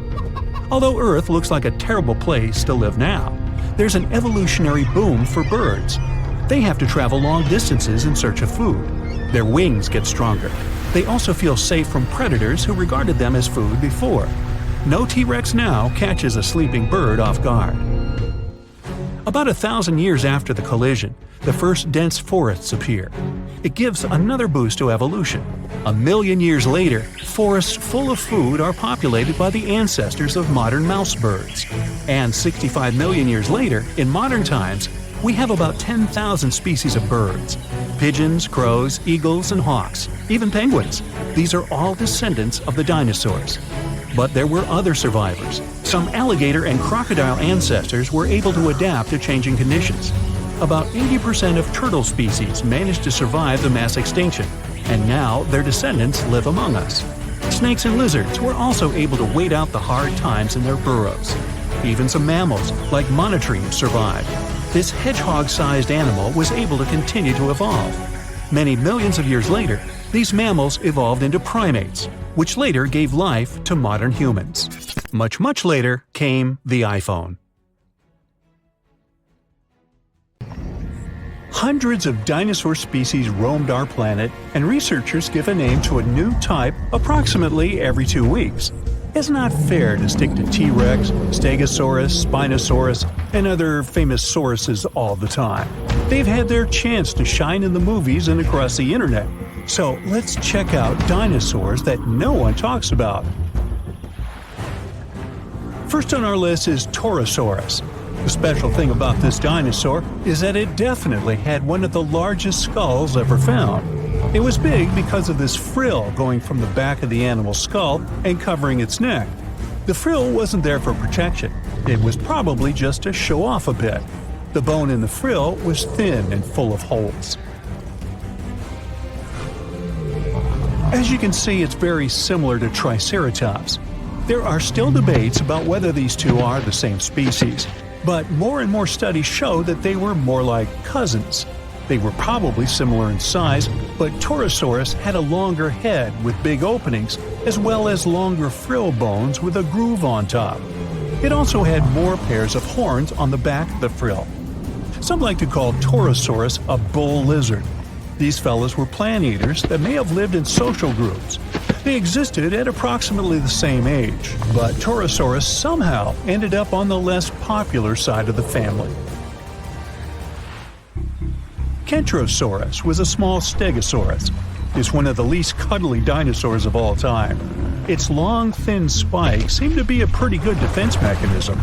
Although Earth looks like a terrible place to live now, there's an evolutionary boom for birds. They have to travel long distances in search of food. Their wings get stronger. They also feel safe from predators who regarded them as food before. No T-Rex now catches a sleeping bird off guard. About 1,000 years after the collision, the first dense forests appear. It gives another boost to evolution. 1,000,000 years later, forests full of food are populated by the ancestors of modern mouse birds. And 65 million years later, in modern times, we have about 10,000 species of birds. Pigeons, crows, eagles, and hawks, even penguins. These are all descendants of the dinosaurs. But there were other survivors. Some alligator and crocodile ancestors were able to adapt to changing conditions. About 80% of turtle species managed to survive the mass extinction, and now their descendants live among us. Snakes and lizards were also able to wait out the hard times in their burrows. Even some mammals, like monotremes, survived. This hedgehog-sized animal was able to continue to evolve. Many millions of years later, these mammals evolved into primates, which later gave life to modern humans. Much later came the iPhone. Hundreds of dinosaur species roamed our planet, and researchers give a name to a new type approximately every 2 weeks. It's not fair to stick to T-Rex, Stegosaurus, Spinosaurus, and other famous sauruses all the time. They've had their chance to shine in the movies and across the internet. So let's check out dinosaurs that no one talks about. First on our list is Torosaurus. The special thing about this dinosaur is that it definitely had one of the largest skulls ever found. It was big because of this frill going from the back of the animal's skull and covering its neck. The frill wasn't there for protection. It was probably just to show off a bit. The bone in the frill was thin and full of holes. As you can see, it's very similar to Triceratops. There are still debates about whether these two are the same species, but more and more studies show that they were more like cousins. They were probably similar in size, but Torosaurus had a longer head with big openings, as well as longer frill bones with a groove on top. It also had more pairs of horns on the back of the frill. Some like to call Torosaurus a bull lizard. These fellows were plant eaters that may have lived in social groups. They existed at approximately the same age, but Torosaurus somehow ended up on the less popular side of the family. Kentrosaurus was a small stegosaurus. It's one of the least cuddly dinosaurs of all time. Its long, thin spikes seem to be a pretty good defense mechanism.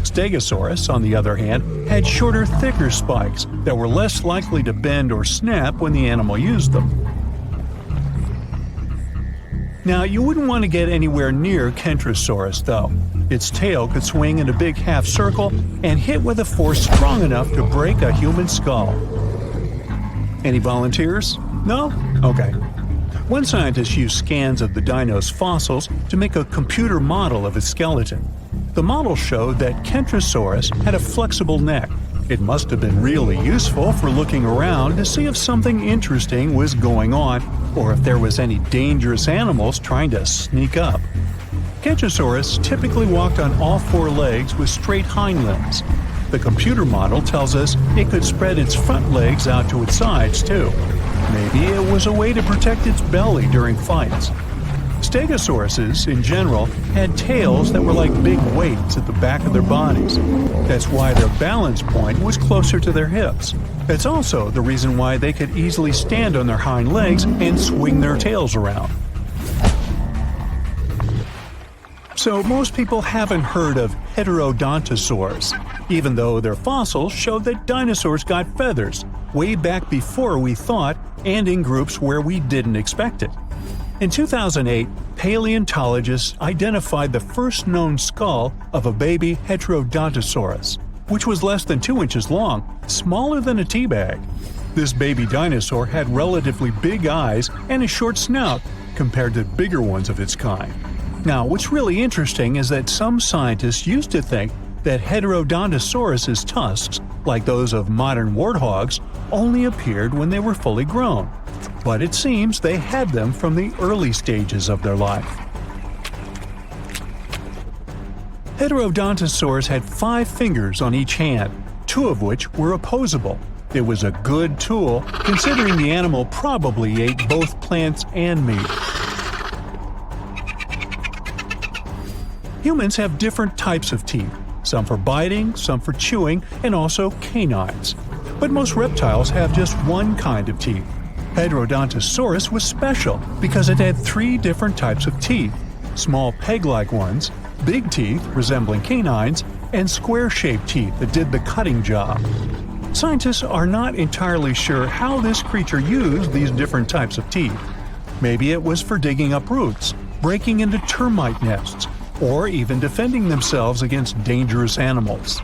Stegosaurus, on the other hand, had shorter, thicker spikes that were less likely to bend or snap when the animal used them. Now, you wouldn't want to get anywhere near Kentrosaurus, though. Its tail could swing in a big half circle and hit with a force strong enough to break a human skull. Any volunteers? No? Okay. One scientist used scans of the dino's fossils to make a computer model of its skeleton. The model showed that Kentrosaurus had a flexible neck. It must have been really useful for looking around to see if something interesting was going on or if there was any dangerous animals trying to sneak up. Kentrosaurus typically walked on all four legs with straight hind limbs. The computer model tells us it could spread its front legs out to its sides, too. Maybe it was a way to protect its belly during fights. Stegosauruses, in general, had tails that were like big weights at the back of their bodies. That's why their balance point was closer to their hips. That's also the reason why they could easily stand on their hind legs and swing their tails around. So most people haven't heard of heterodontosaurs, even though their fossils show that dinosaurs got feathers way back before we thought and in groups where we didn't expect it. In 2008, paleontologists identified the first known skull of a baby Heterodontosaurus, which was less than 2 inches long, smaller than a tea bag. This baby dinosaur had relatively big eyes and a short snout compared to bigger ones of its kind. Now, what's really interesting is that some scientists used to think that Heterodontosaurus's tusks, like those of modern warthogs, only appeared when they were fully grown. But it seems they had them from the early stages of their life. Heterodontosaurs had 5 fingers on each hand, 2 of which were opposable. It was a good tool, considering the animal probably ate both plants and meat. Humans have different types of teeth, some for biting, some for chewing, and also canines. But most reptiles have just one kind of teeth. Heterodontosaurus was special because it had 3 different types of teeth: small peg-like ones, big teeth resembling canines, and square-shaped teeth that did the cutting job. Scientists are not entirely sure how this creature used these different types of teeth. Maybe it was for digging up roots, breaking into termite nests, or even defending themselves against dangerous animals.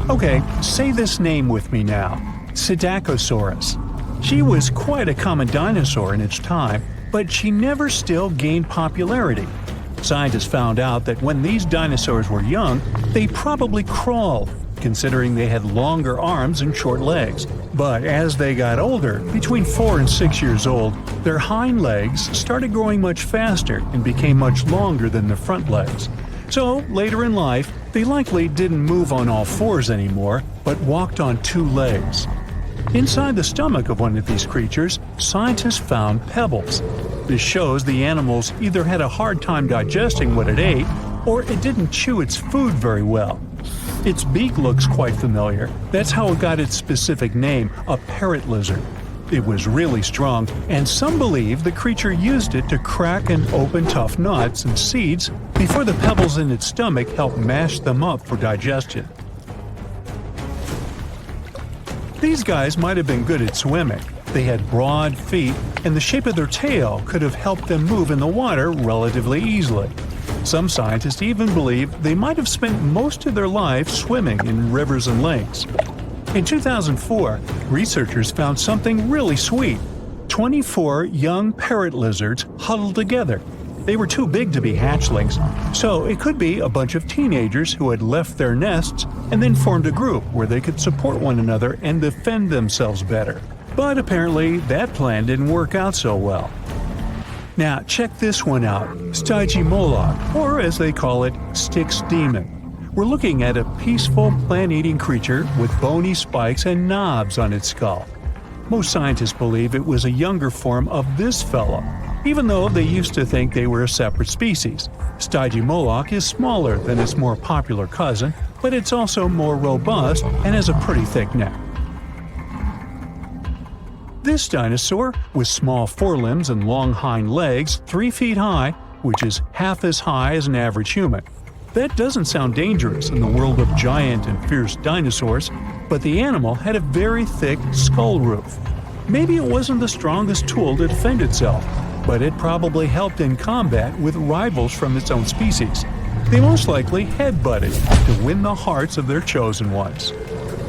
Okay, say this name with me now: Psittacosaurus. She was quite a common dinosaur in its time, but she never still gained popularity. Scientists found out that when these dinosaurs were young, they probably crawled, considering they had longer arms and short legs. But as they got older, between 4 and 6 years old, their hind legs started growing much faster and became much longer than their front legs. So, later in life, they likely didn't move on all 4s anymore, but walked on 2 legs. Inside the stomach of one of these creatures, scientists found pebbles. This shows the animals either had a hard time digesting what it ate, or it didn't chew its food very well. Its beak looks quite familiar. That's how it got its specific name, a parrot lizard. It was really strong, and some believe the creature used it to crack and open tough nuts and seeds before the pebbles in its stomach helped mash them up for digestion. These guys might have been good at swimming. They had broad feet, and the shape of their tail could have helped them move in the water relatively easily. Some scientists even believe they might have spent most of their lives swimming in rivers and lakes. In 2004, researchers found something really sweet: 24 young parrot lizards huddled together. They were too big to be hatchlings, so it could be a bunch of teenagers who had left their nests and then formed a group where they could support one another and defend themselves better. But apparently, that plan didn't work out so well. Now, check this one out: Stygimoloch, or as they call it, Styx demon. We're looking at a peaceful plant-eating creature with bony spikes and knobs on its skull. Most scientists believe it was a younger form of this fellow, even though they used to think they were a separate species. Stygimoloch is smaller than its more popular cousin, but it's also more robust and has a pretty thick neck. This dinosaur, with small forelimbs and long hind legs 3 feet high, which is half as high as an average human. That doesn't sound dangerous in the world of giant and fierce dinosaurs, but the animal had a very thick skull roof. Maybe it wasn't the strongest tool to defend itself, but it probably helped in combat with rivals from its own species. They most likely headbutted to win the hearts of their chosen ones.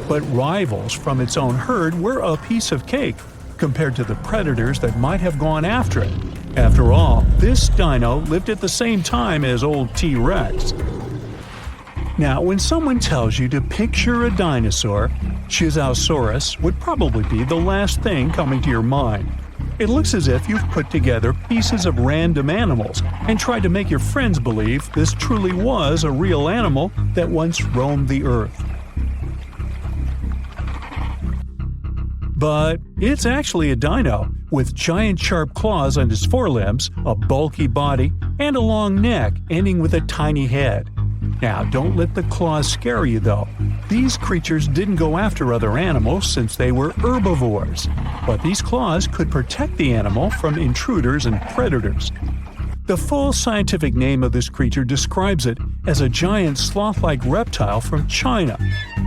But rivals from its own herd were a piece of cake compared to the predators that might have gone after it. After all, this dino lived at the same time as old T-Rex. Now, when someone tells you to picture a dinosaur, Chicxulub would probably be the last thing coming to your mind. It looks as if you've put together pieces of random animals and tried to make your friends believe this truly was a real animal that once roamed the earth. But it's actually a dino, with giant sharp claws on its forelimbs, a bulky body, and a long neck ending with a tiny head. Now, don't let the claws scare you though. These creatures didn't go after other animals since they were herbivores, but these claws could protect the animal from intruders and predators. The full scientific name of this creature describes it as a giant sloth-like reptile from China.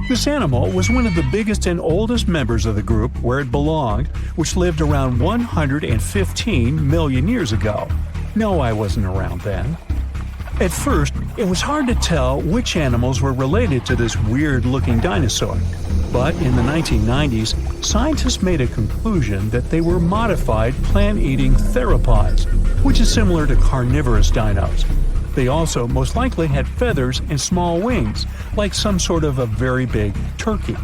This animal was one of the biggest and oldest members of the group where it belonged, which lived around 115 million years ago. No, I wasn't around then. At first, it was hard to tell which animals were related to this weird-looking dinosaur. But in the 1990s, scientists made a conclusion that they were modified plant-eating theropods, which is similar to carnivorous dinos. They also most likely had feathers and small wings, like some sort of a very big turkey.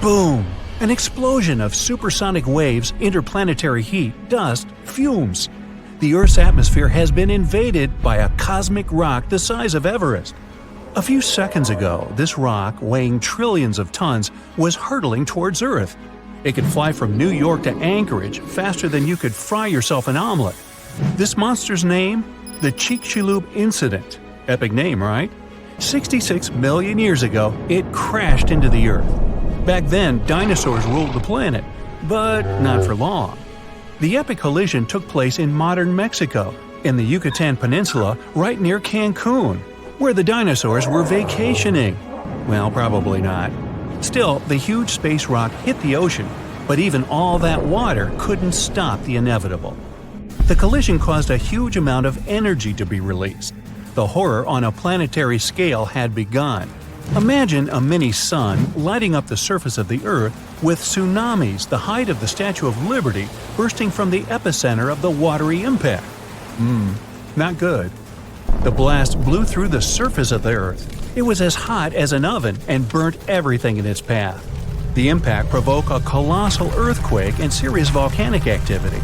Boom! An explosion of supersonic waves, interplanetary heat, dust, fumes. The Earth's atmosphere has been invaded by a cosmic rock the size of Everest. A few seconds ago, this rock, weighing trillions of tons, was hurtling towards Earth. It could fly from New York to Anchorage faster than you could fry yourself an omelet. This monster's name? The Chicxulub incident. Epic name, right? 66 million years ago, it crashed into the Earth. Back then, dinosaurs ruled the planet, but not for long. The epic collision took place in modern Mexico, in the Yucatan Peninsula, right near Cancun, where the dinosaurs were vacationing. Well, probably not. Still, the huge space rock hit the ocean, but even all that water couldn't stop the inevitable. The collision caused a huge amount of energy to be released. The horror on a planetary scale had begun. Imagine a mini-sun lighting up the surface of the Earth with tsunamis the height of the Statue of Liberty bursting from the epicenter of the watery impact. Not good. The blast blew through the surface of the Earth. It was as hot as an oven and burnt everything in its path. The impact provoked a colossal earthquake and serious volcanic activity.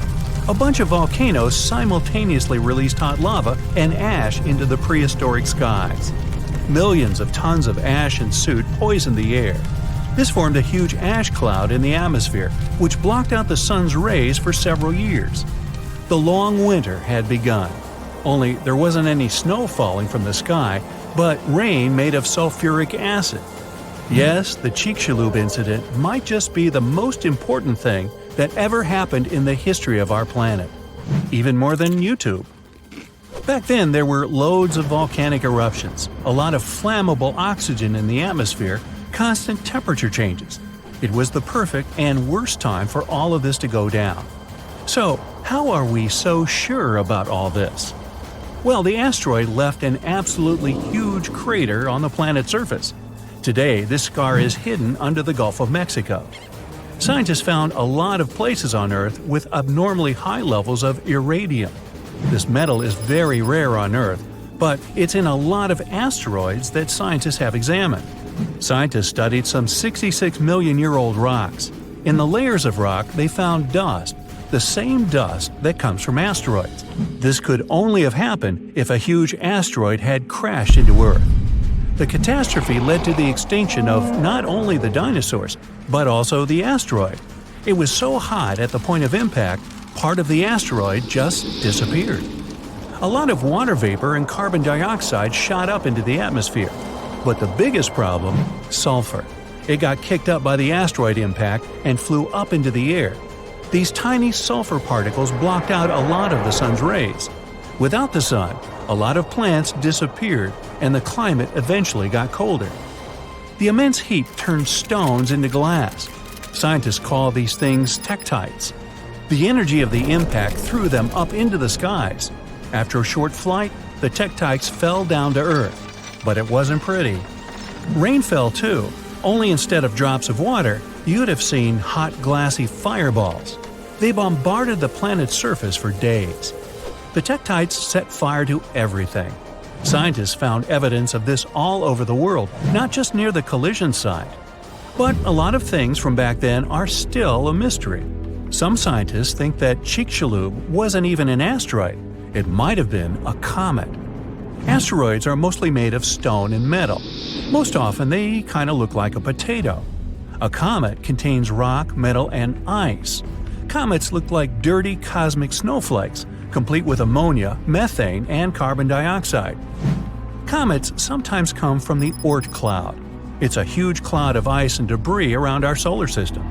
A bunch of volcanoes simultaneously released hot lava and ash into the prehistoric skies. Millions of tons of ash and soot poisoned the air. This formed a huge ash cloud in the atmosphere, which blocked out the sun's rays for several years. The long winter had begun. Only there wasn't any snow falling from the sky, but rain made of sulfuric acid. Yes, the Chicxulub incident might just be the most important thing that ever happened in the history of our planet. Even more than YouTube. Back then, there were loads of volcanic eruptions, a lot of flammable oxygen in the atmosphere, constant temperature changes. It was the perfect and worst time for all of this to go down. So, how are we so sure about all this? Well, the asteroid left an absolutely huge crater on the planet's surface. Today, this scar is hidden under the Gulf of Mexico. Scientists found a lot of places on Earth with abnormally high levels of iridium. This metal is very rare on Earth, but it's in a lot of asteroids that scientists have examined. Scientists studied some 66 million-year-old rocks. In the layers of rock, they found dust, the same dust that comes from asteroids. This could only have happened if a huge asteroid had crashed into Earth. The catastrophe led to the extinction of not only the dinosaurs, but also the asteroid. It was so hot at the point of impact, part of the asteroid just disappeared. A lot of water vapor and carbon dioxide shot up into the atmosphere. But the biggest problem, sulfur. It got kicked up by the asteroid impact and flew up into the air. These tiny sulfur particles blocked out a lot of the sun's rays. Without the sun, a lot of plants disappeared and the climate eventually got colder. The immense heat turned stones into glass. Scientists call these things tektites. The energy of the impact threw them up into the skies. After a short flight, the tektites fell down to Earth. But it wasn't pretty. Rain fell too, only instead of drops of water, you'd have seen hot glassy fireballs. They bombarded the planet's surface for days. The tektites set fire to everything. Scientists found evidence of this all over the world, not just near the collision site. But a lot of things from back then are still a mystery. Some scientists think that Chicxulub wasn't even an asteroid. It might have been a comet. Asteroids are mostly made of stone and metal. Most often they kind of look like a potato. A comet contains rock, metal, and ice. Comets look like dirty cosmic snowflakes, complete with ammonia, methane, and carbon dioxide. Comets sometimes come from the Oort cloud. It's a huge cloud of ice and debris around our solar system.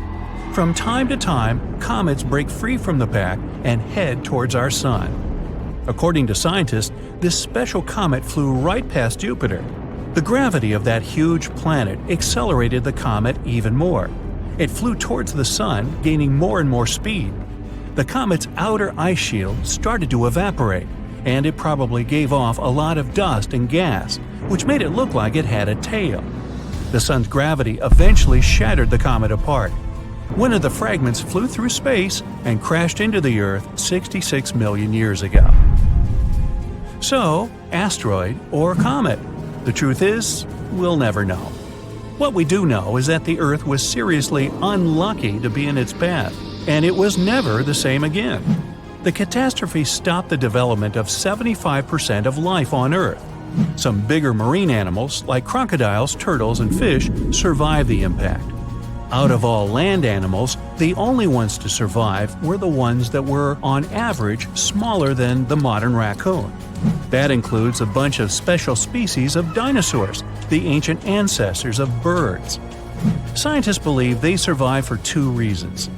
From time to time, comets break free from the pack and head towards our Sun. According to scientists, this special comet flew right past Jupiter. The gravity of that huge planet accelerated the comet even more. It flew towards the Sun, gaining more and more speed. The comet's outer ice shield started to evaporate, and it probably gave off a lot of dust and gas, which made it look like it had a tail. The Sun's gravity eventually shattered the comet apart. One of the fragments flew through space and crashed into the Earth 66 million years ago. So, asteroid or comet? The truth is, we'll never know. What we do know is that the Earth was seriously unlucky to be in its path, and it was never the same again. The catastrophe stopped the development of 75% of life on Earth. Some bigger marine animals, like crocodiles, turtles, and fish, survived the impact. Out of all land animals, the only ones to survive were the ones that were, on average, smaller than the modern raccoon. That includes a bunch of special species of dinosaurs, the ancient ancestors of birds. Scientists believe they survived for two reasons.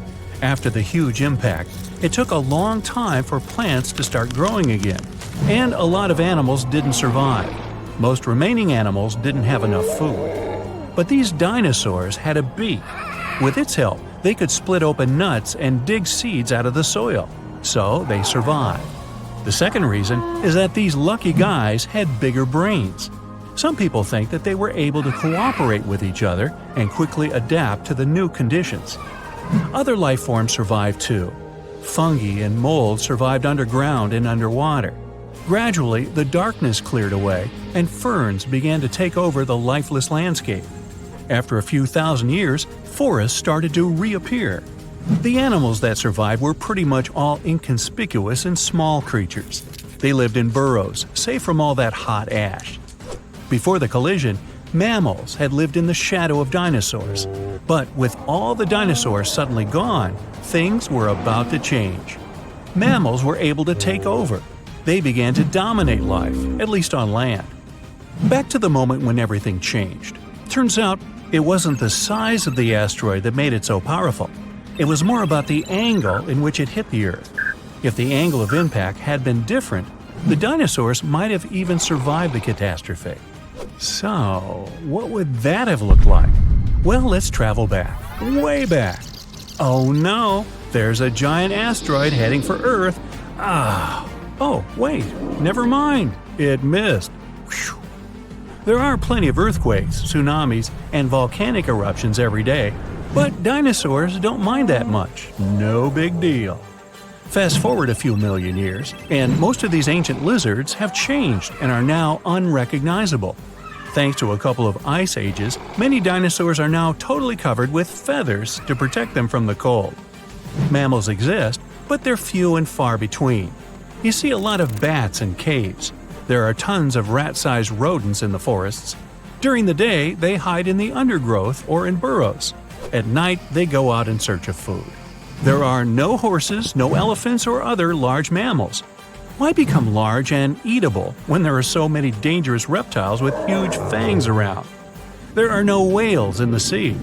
After the huge impact, it took a long time for plants to start growing again, and a lot of animals didn't survive. Most remaining animals didn't have enough food. But these dinosaurs had a beak. With its help, they could split open nuts and dig seeds out of the soil, so they survived. The second reason is that these lucky guys had bigger brains. Some people think that they were able to cooperate with each other and quickly adapt to the new conditions. Other life forms survived too. Fungi and mold survived underground and underwater. Gradually, the darkness cleared away and ferns began to take over the lifeless landscape. After a few thousand years, forests started to reappear. The animals that survived were pretty much all inconspicuous and small creatures. They lived in burrows, safe from all that hot ash. Before the collision, mammals had lived in the shadow of dinosaurs. But with all the dinosaurs suddenly gone, things were about to change. Mammals were able to take over. They began to dominate life, at least on land. Back to the moment when everything changed. Turns out, it wasn't the size of the asteroid that made it so powerful. It was more about the angle in which it hit the Earth. If the angle of impact had been different, the dinosaurs might have even survived the catastrophe. So, what would that have looked like? Well, let's travel back, way back. Oh no, there's a giant asteroid heading for Earth. Oh, wait, never mind, it missed. Whew. There are plenty of earthquakes, tsunamis, and volcanic eruptions every day, but dinosaurs don't mind that much. No big deal. Fast forward a few million years, and most of these ancient lizards have changed and are now unrecognizable. Thanks to a couple of ice ages, many dinosaurs are now totally covered with feathers to protect them from the cold. Mammals exist, but they're few and far between. You see a lot of bats in caves. There are tons of rat-sized rodents in the forests. During the day, they hide in the undergrowth or in burrows. At night, they go out in search of food. There are no horses, no elephants, or other large mammals. Why become large and eatable when there are so many dangerous reptiles with huge fangs around? There are no whales in the sea.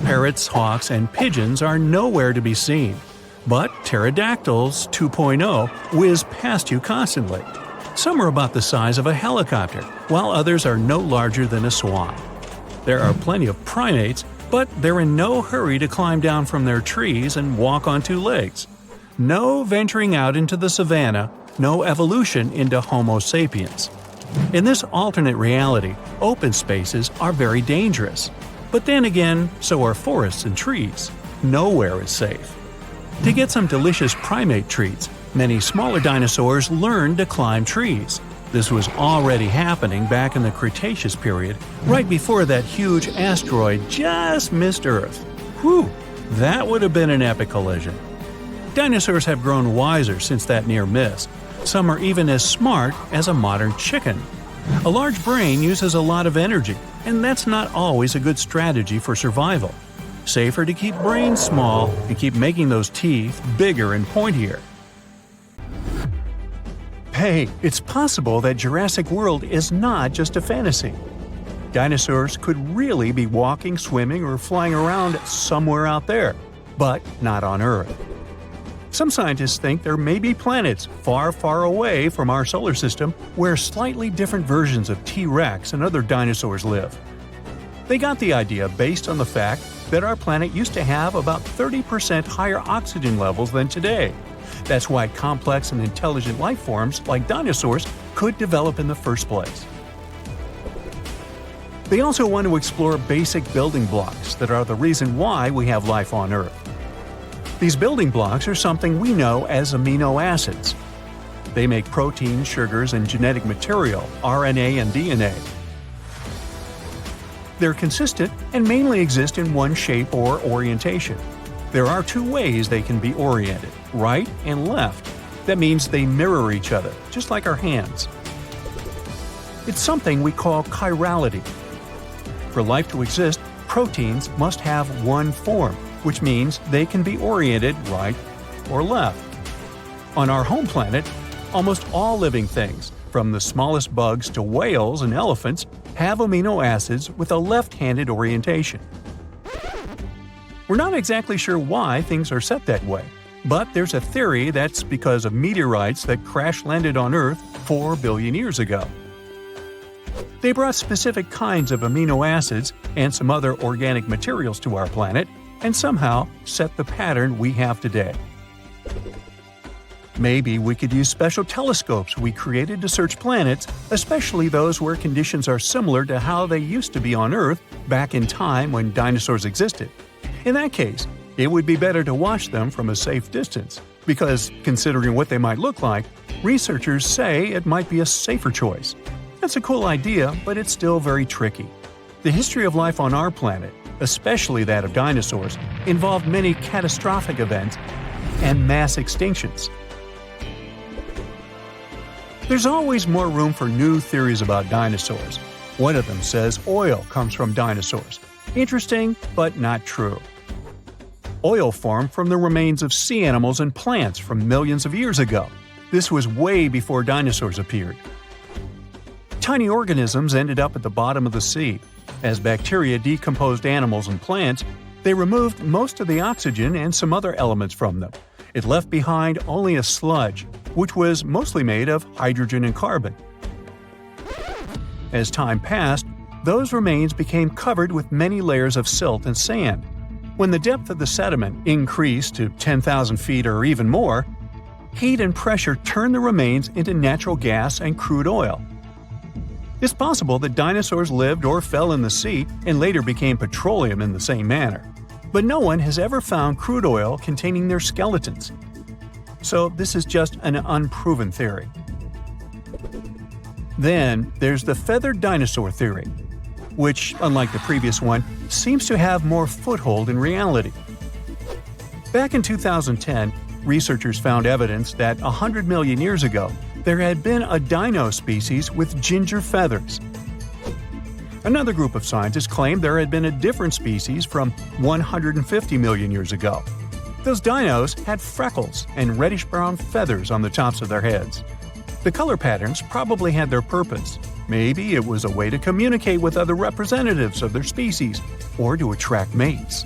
Parrots, hawks, and pigeons are nowhere to be seen. But pterodactyls 2.0 whiz past you constantly. Some are about the size of a helicopter, while others are no larger than a swan. There are plenty of primates, but they're in no hurry to climb down from their trees and walk on two legs. No venturing out into the savannah, no evolution into Homo sapiens. In this alternate reality, open spaces are very dangerous. But then again, so are forests and trees. Nowhere is safe. To get some delicious primate treats, many smaller dinosaurs learned to climb trees. This was already happening back in the Cretaceous period, right before that huge asteroid just missed Earth. Whew, that would have been an epic collision. Dinosaurs have grown wiser since that near miss. Some are even as smart as a modern chicken. A large brain uses a lot of energy, and that's not always a good strategy for survival. Safer to keep brains small and keep making those teeth bigger and pointier. Hey, it's possible that Jurassic World is not just a fantasy. Dinosaurs could really be walking, swimming, or flying around somewhere out there. but not on Earth. Some scientists think there may be planets far, far away from our solar system where slightly different versions of T-Rex and other dinosaurs live. They got the idea based on the fact that our planet used to have about 30% higher oxygen levels than today. That's why complex and intelligent life forms like dinosaurs could develop in the first place. They also want to explore basic building blocks that are the reason why we have life on Earth. These building blocks are something we know as amino acids. They make proteins, sugars, and genetic material, RNA and DNA. They're consistent and mainly exist in one shape or orientation. There are two ways they can be oriented, right and left. That means they mirror each other, just like our hands. It's something we call chirality. For life to exist, proteins must have one form, which means they can be oriented right or left. On our home planet, almost all living things, from the smallest bugs to whales and elephants, have amino acids with a left-handed orientation. We're not exactly sure why things are set that way, but there's a theory that's because of meteorites that crash-landed on Earth 4 billion years ago. They brought specific kinds of amino acids and some other organic materials to our planet, and somehow set the pattern we have today. Maybe we could use special telescopes we created to search planets, especially those where conditions are similar to how they used to be on Earth back in time when dinosaurs existed. In that case, it would be better to watch them from a safe distance, because considering what they might look like, researchers say it might be a safer choice. That's a cool idea, but it's still very tricky. The history of life on our planet, especially that of dinosaurs, involved many catastrophic events and mass extinctions. There's always more room for new theories about dinosaurs. One of them says oil comes from dinosaurs. Interesting, but not true. Oil formed from the remains of sea animals and plants from millions of years ago. This was way before dinosaurs appeared. Tiny organisms ended up at the bottom of the sea. As bacteria decomposed animals and plants, they removed most of the oxygen and some other elements from them. It left behind only a sludge, which was mostly made of hydrogen and carbon. As time passed, those remains became covered with many layers of silt and sand. When the depth of the sediment increased to 10,000 feet or even more, heat and pressure turned the remains into natural gas and crude oil. It's possible that dinosaurs lived or fell in the sea and later became petroleum in the same manner. But no one has ever found crude oil containing their skeletons. So this is just an unproven theory. Then there's the feathered dinosaur theory, which, unlike the previous one, seems to have more foothold in reality. Back in 2010, researchers found evidence that 100 million years ago, there had been a dino species with ginger feathers. Another group of scientists claimed there had been a different species from 150 million years ago. Those dinos had freckles and reddish-brown feathers on the tops of their heads. The color patterns probably had their purpose. Maybe it was a way to communicate with other representatives of their species or to attract mates.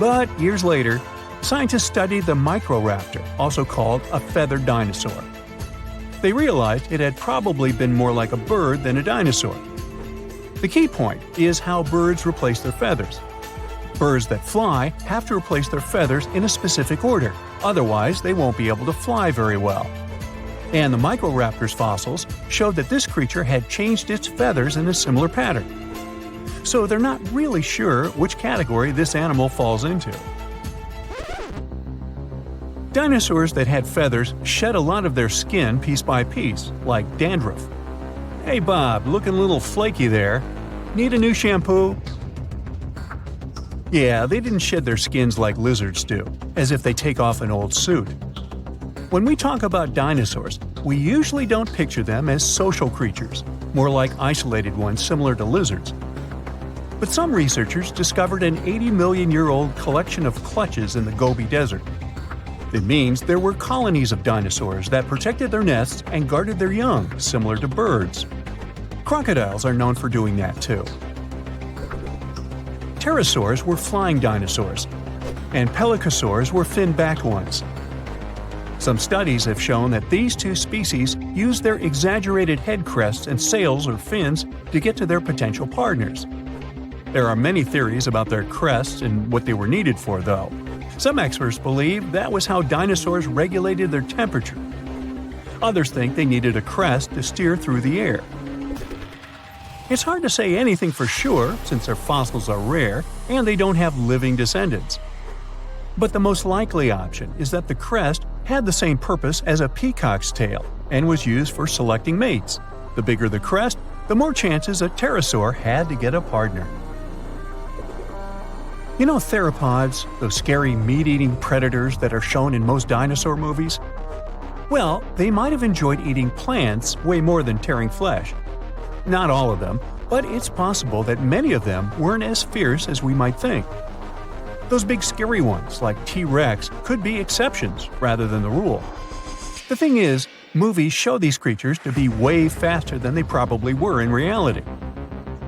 But years later, scientists studied the Microraptor, also called a feathered dinosaur. They realized it had probably been more like a bird than a dinosaur. The key point is how birds replace their feathers. Birds that fly have to replace their feathers in a specific order, otherwise they won't be able to fly very well. And the Microraptor's fossils showed that this creature had changed its feathers in a similar pattern. So they're not really sure which category this animal falls into. Dinosaurs that had feathers shed a lot of their skin piece by piece, like dandruff. Hey Bob, looking a little flaky there. Need a new shampoo? Yeah, they didn't shed their skins like lizards do, as if they take off an old suit. When we talk about dinosaurs, we usually don't picture them as social creatures, more like isolated ones similar to lizards. But some researchers discovered an 80-million-year-old collection of clutches in the Gobi Desert. It means there were colonies of dinosaurs that protected their nests and guarded their young, similar to birds. Crocodiles are known for doing that too. Pterosaurs were flying dinosaurs, and pelycosaurs were fin-backed ones. Some studies have shown that these two species used their exaggerated head crests and sails or fins to get to their potential partners. There are many theories about their crests and what they were needed for, though. Some experts believe that was how dinosaurs regulated their temperature. Others think they needed a crest to steer through the air. It's hard to say anything for sure since their fossils are rare and they don't have living descendants. But the most likely option is that the crest had the same purpose as a peacock's tail and was used for selecting mates. The bigger the crest, the more chances a pterosaur had to get a partner. You know theropods, those scary meat-eating predators that are shown in most dinosaur movies? Well, they might have enjoyed eating plants way more than tearing flesh. Not all of them, but it's possible that many of them weren't as fierce as we might think. Those big scary ones, like T-Rex, could be exceptions rather than the rule. The thing is, movies show these creatures to be way faster than they probably were in reality.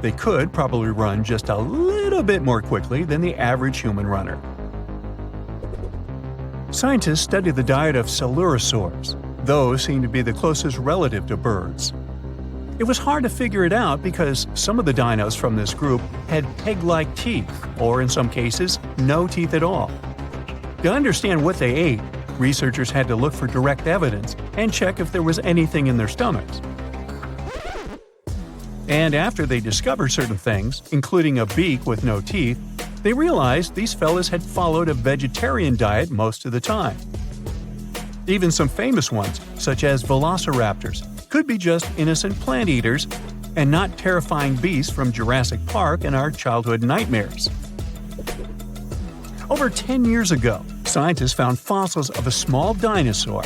They could probably run just a little bit more quickly than the average human runner. Scientists study the diet of coelurosaurs. Those seem to be the closest relative to birds. It was hard to figure it out because some of the dinos from this group had peg-like teeth, or in some cases, no teeth at all. To understand what they ate, researchers had to look for direct evidence and check if there was anything in their stomachs. And after they discovered certain things, including a beak with no teeth, they realized these fellas had followed a vegetarian diet most of the time. Even some famous ones, such as velociraptors, could be just innocent plant eaters and not terrifying beasts from Jurassic Park and our childhood nightmares. Over 10 years ago, scientists found fossils of a small dinosaur.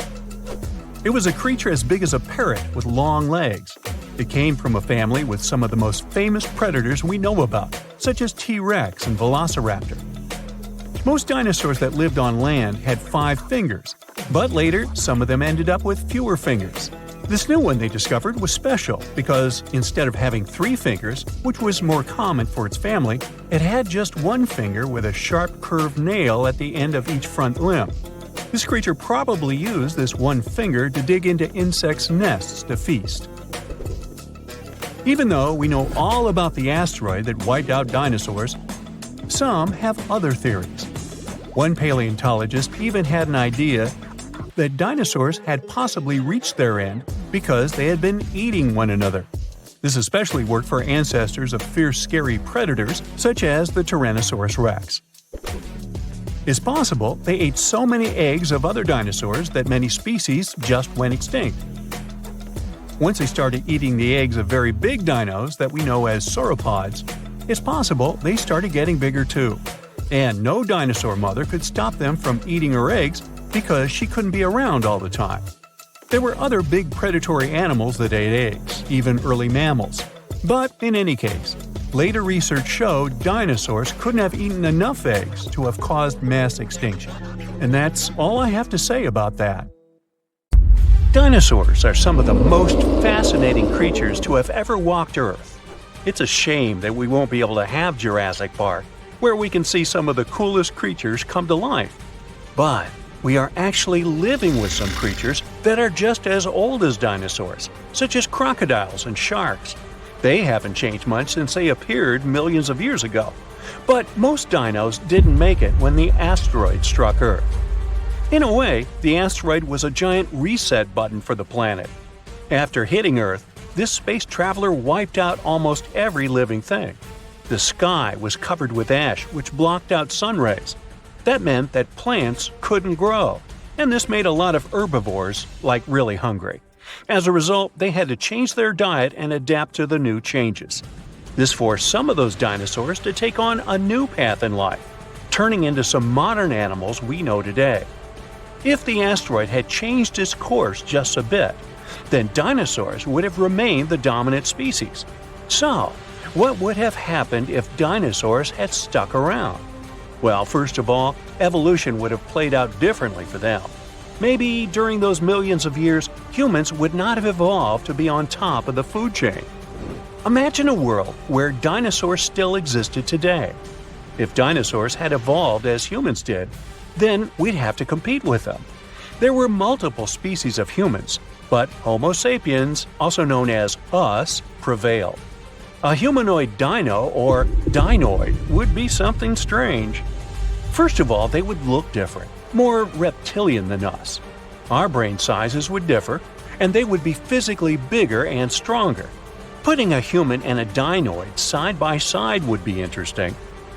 It was a creature as big as a parrot with long legs. It came from a family with some of the most famous predators we know about, such as T-Rex and Velociraptor. Most dinosaurs that lived on land had 5 fingers, but later some of them ended up with fewer fingers. This new one they discovered was special because instead of having 3 fingers, which was more common for its family, it had just 1 finger with a sharp curved nail at the end of each front limb. This creature probably used this 1 finger to dig into insects' nests to feast. Even though we know all about the asteroid that wiped out dinosaurs, some have other theories. One paleontologist even had an idea that dinosaurs had possibly reached their end because they had been eating one another. This especially worked for ancestors of fierce, scary predators such as the Tyrannosaurus rex. It's possible they ate so many eggs of other dinosaurs that many species just went extinct. Once they started eating the eggs of very big dinos that we know as sauropods, it's possible they started getting bigger too. And no dinosaur mother could stop them from eating her eggs because she couldn't be around all the time. There were other big predatory animals that ate eggs, even early mammals. But in any case, later research showed dinosaurs couldn't have eaten enough eggs to have caused mass extinction. And that's all I have to say about that. Dinosaurs are some of the most fascinating creatures to have ever walked Earth. It's a shame that we won't be able to have Jurassic Park, where we can see some of the coolest creatures come to life. But we are actually living with some creatures that are just as old as dinosaurs, such as crocodiles and sharks. They haven't changed much since they appeared millions of years ago. But most dinos didn't make it when the asteroid struck Earth. In a way, the asteroid was a giant reset button for the planet. After hitting Earth, this space traveler wiped out almost every living thing. The sky was covered with ash, which blocked out sun rays. That meant that plants couldn't grow, and this made a lot of herbivores, really hungry. As a result, they had to change their diet and adapt to the new changes. This forced some of those dinosaurs to take on a new path in life, turning into some modern animals we know today. If the asteroid had changed its course just a bit, then dinosaurs would have remained the dominant species. So, what would have happened if dinosaurs had stuck around? Well, first of all, evolution would have played out differently for them. Maybe during those millions of years, humans would not have evolved to be on top of the food chain. Imagine a world where dinosaurs still existed today. If dinosaurs had evolved as humans did, then we'd have to compete with them. There were multiple species of humans, but Homo sapiens, also known as us, prevailed. A humanoid dino, or dinoid, would be something strange. First of all, they would look different, more reptilian than us. Our brain sizes would differ, and they would be physically bigger and stronger. Putting a human and a dinoid side by side would be interesting.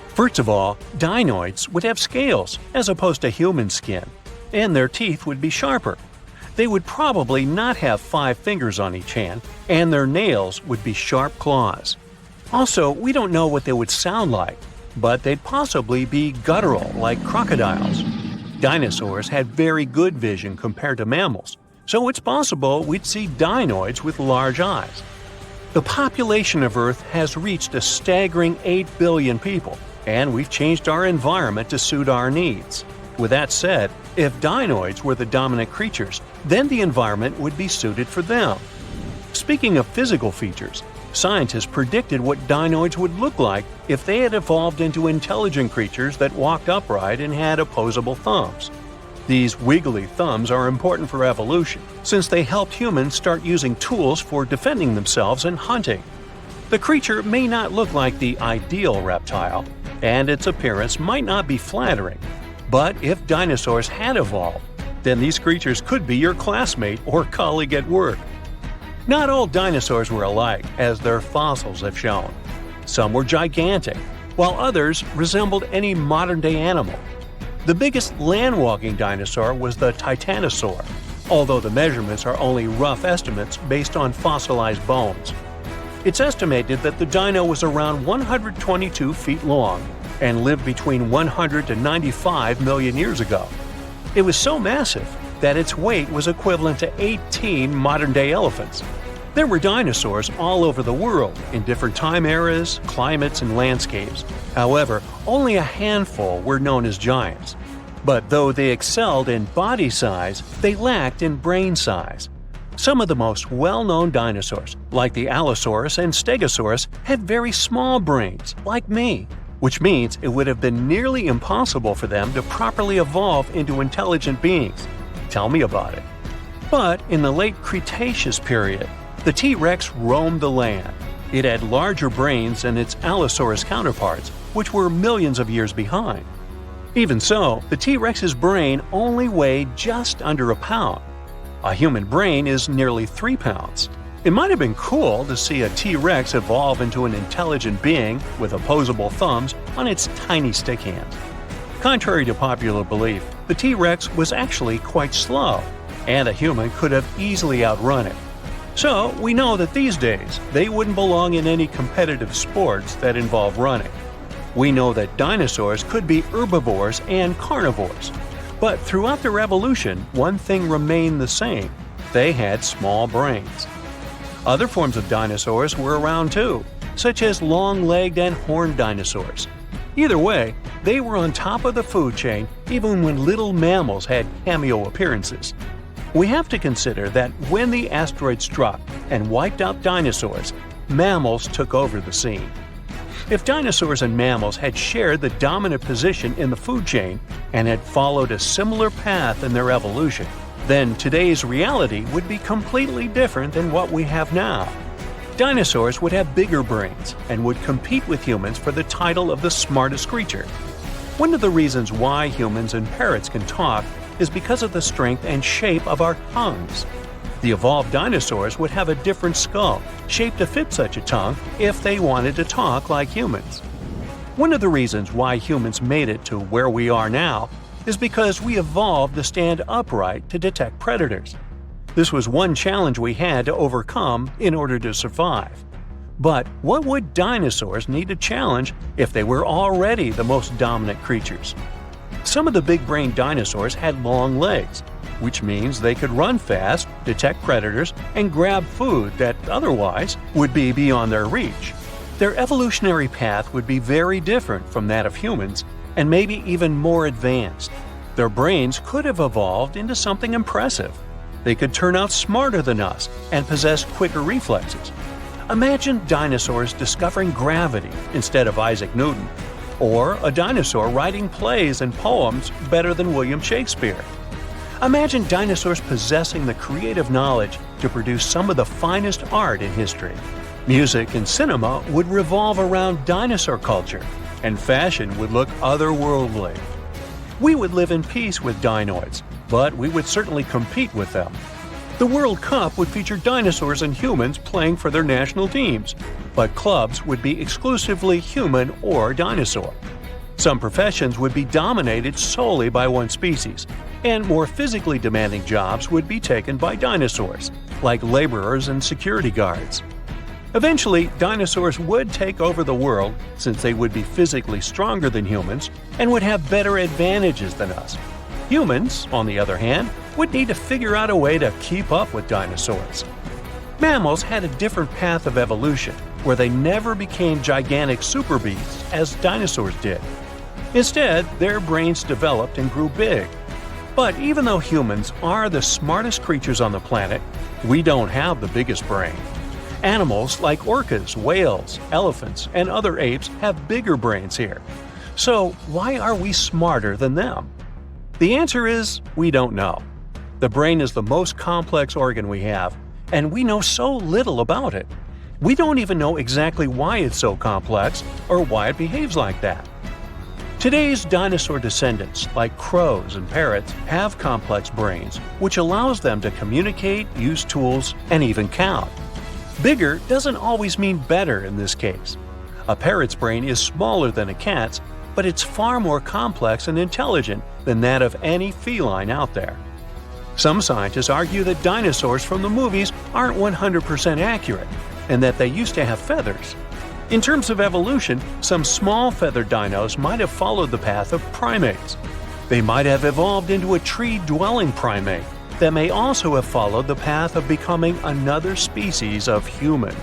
First of all, dinoids would have scales as opposed to human skin, and their teeth would be sharper. They would probably not have 5 fingers on each hand, and their nails would be sharp claws. Also, we don't know what they would sound like, but they'd possibly be guttural like crocodiles. Dinosaurs had very good vision compared to mammals, so it's possible we'd see dinoids with large eyes. The population of Earth has reached a staggering 8 billion people, and we've changed our environment to suit our needs. With that said, if dinoids were the dominant creatures, then the environment would be suited for them. Speaking of physical features, scientists predicted what dinoids would look like if they had evolved into intelligent creatures that walked upright and had opposable thumbs. These wiggly thumbs are important for evolution, since they helped humans start using tools for defending themselves and hunting. The creature may not look like the ideal reptile, and its appearance might not be flattering. But if dinosaurs had evolved, then these creatures could be your classmate or colleague at work. Not all dinosaurs were alike, as their fossils have shown. Some were gigantic, while others resembled any modern-day animal. The biggest land-walking dinosaur was the titanosaur, although the measurements are only rough estimates based on fossilized bones. It's estimated that the dino was around 122 feet long and lived between 100 to 95 million years ago. It was so massive that its weight was equivalent to 18 modern-day elephants. There were dinosaurs all over the world in different time eras, climates, and landscapes. However, only a handful were known as giants. But though they excelled in body size, they lacked in brain size. Some of the most well-known dinosaurs, like the Allosaurus and Stegosaurus, had very small brains, like me, which means it would have been nearly impossible for them to properly evolve into intelligent beings. Tell me about it. But in the late Cretaceous period, the T-Rex roamed the land. It had larger brains than its Allosaurus counterparts, which were millions of years behind. Even so, the T-Rex's brain only weighed just under a pound. A human brain is nearly 3 pounds. It might have been cool to see a T-Rex evolve into an intelligent being with opposable thumbs on its tiny stick hands. Contrary to popular belief, the T-Rex was actually quite slow, and a human could have easily outrun it. So, we know that these days, they wouldn't belong in any competitive sports that involve running. We know that dinosaurs could be herbivores and carnivores. But throughout their evolution, one thing remained the same: they had small brains. Other forms of dinosaurs were around too, such as long-legged and horned dinosaurs. Either way, they were on top of the food chain even when little mammals had cameo appearances. We have to consider that when the asteroid struck and wiped out dinosaurs, mammals took over the scene. If dinosaurs and mammals had shared the dominant position in the food chain and had followed a similar path in their evolution, then today's reality would be completely different than what we have now. Dinosaurs would have bigger brains and would compete with humans for the title of the smartest creature. One of the reasons why humans and parrots can talk is because of the strength and shape of our tongues. The evolved dinosaurs would have a different skull, shaped to fit such a tongue if they wanted to talk like humans. One of the reasons why humans made it to where we are now is because we evolved to stand upright to detect predators. This was one challenge we had to overcome in order to survive. But what would dinosaurs need to challenge if they were already the most dominant creatures? Some of the big-brained dinosaurs had long legs, which means they could run fast, detect predators, and grab food that otherwise would be beyond their reach. Their evolutionary path would be very different from that of humans, and maybe even more advanced. Their brains could have evolved into something impressive. They could turn out smarter than us and possess quicker reflexes. Imagine dinosaurs discovering gravity instead of Isaac Newton. or a dinosaur writing plays and poems better than William Shakespeare. Imagine dinosaurs possessing the creative knowledge to produce some of the finest art in history. Music and cinema would revolve around dinosaur culture, and fashion would look otherworldly. We would live in peace with dinoids, but we would certainly compete with them. The World Cup would feature dinosaurs and humans playing for their national teams, but clubs would be exclusively human or dinosaur. Some professions would be dominated solely by one species, and more physically demanding jobs would be taken by dinosaurs, like laborers and security guards. Eventually, dinosaurs would take over the world since they would be physically stronger than humans and would have better advantages than us. Humans, on the other hand, would need to figure out a way to keep up with dinosaurs. Mammals had a different path of evolution, where they never became gigantic super beasts as dinosaurs did. Instead, their brains developed and grew big. But even though humans are the smartest creatures on the planet, we don't have the biggest brain. Animals like orcas, whales, elephants, and other apes have bigger brains here. So why are we smarter than them? The answer is we don't know. The brain is the most complex organ we have, and we know so little about it. We don't even know exactly why it's so complex or why it behaves like that. Today's dinosaur descendants, like crows and parrots, have complex brains, which allows them to communicate, use tools, and even count. Bigger doesn't always mean better in this case. A parrot's brain is smaller than a cat's, but it's far more complex and intelligent than that of any feline out there. Some scientists argue that dinosaurs from the movies aren't 100% accurate, and that they used to have feathers. In terms of evolution, some small feathered dinos might have followed the path of primates. They might have evolved into a tree-dwelling primate that may also have followed the path of becoming another species of human.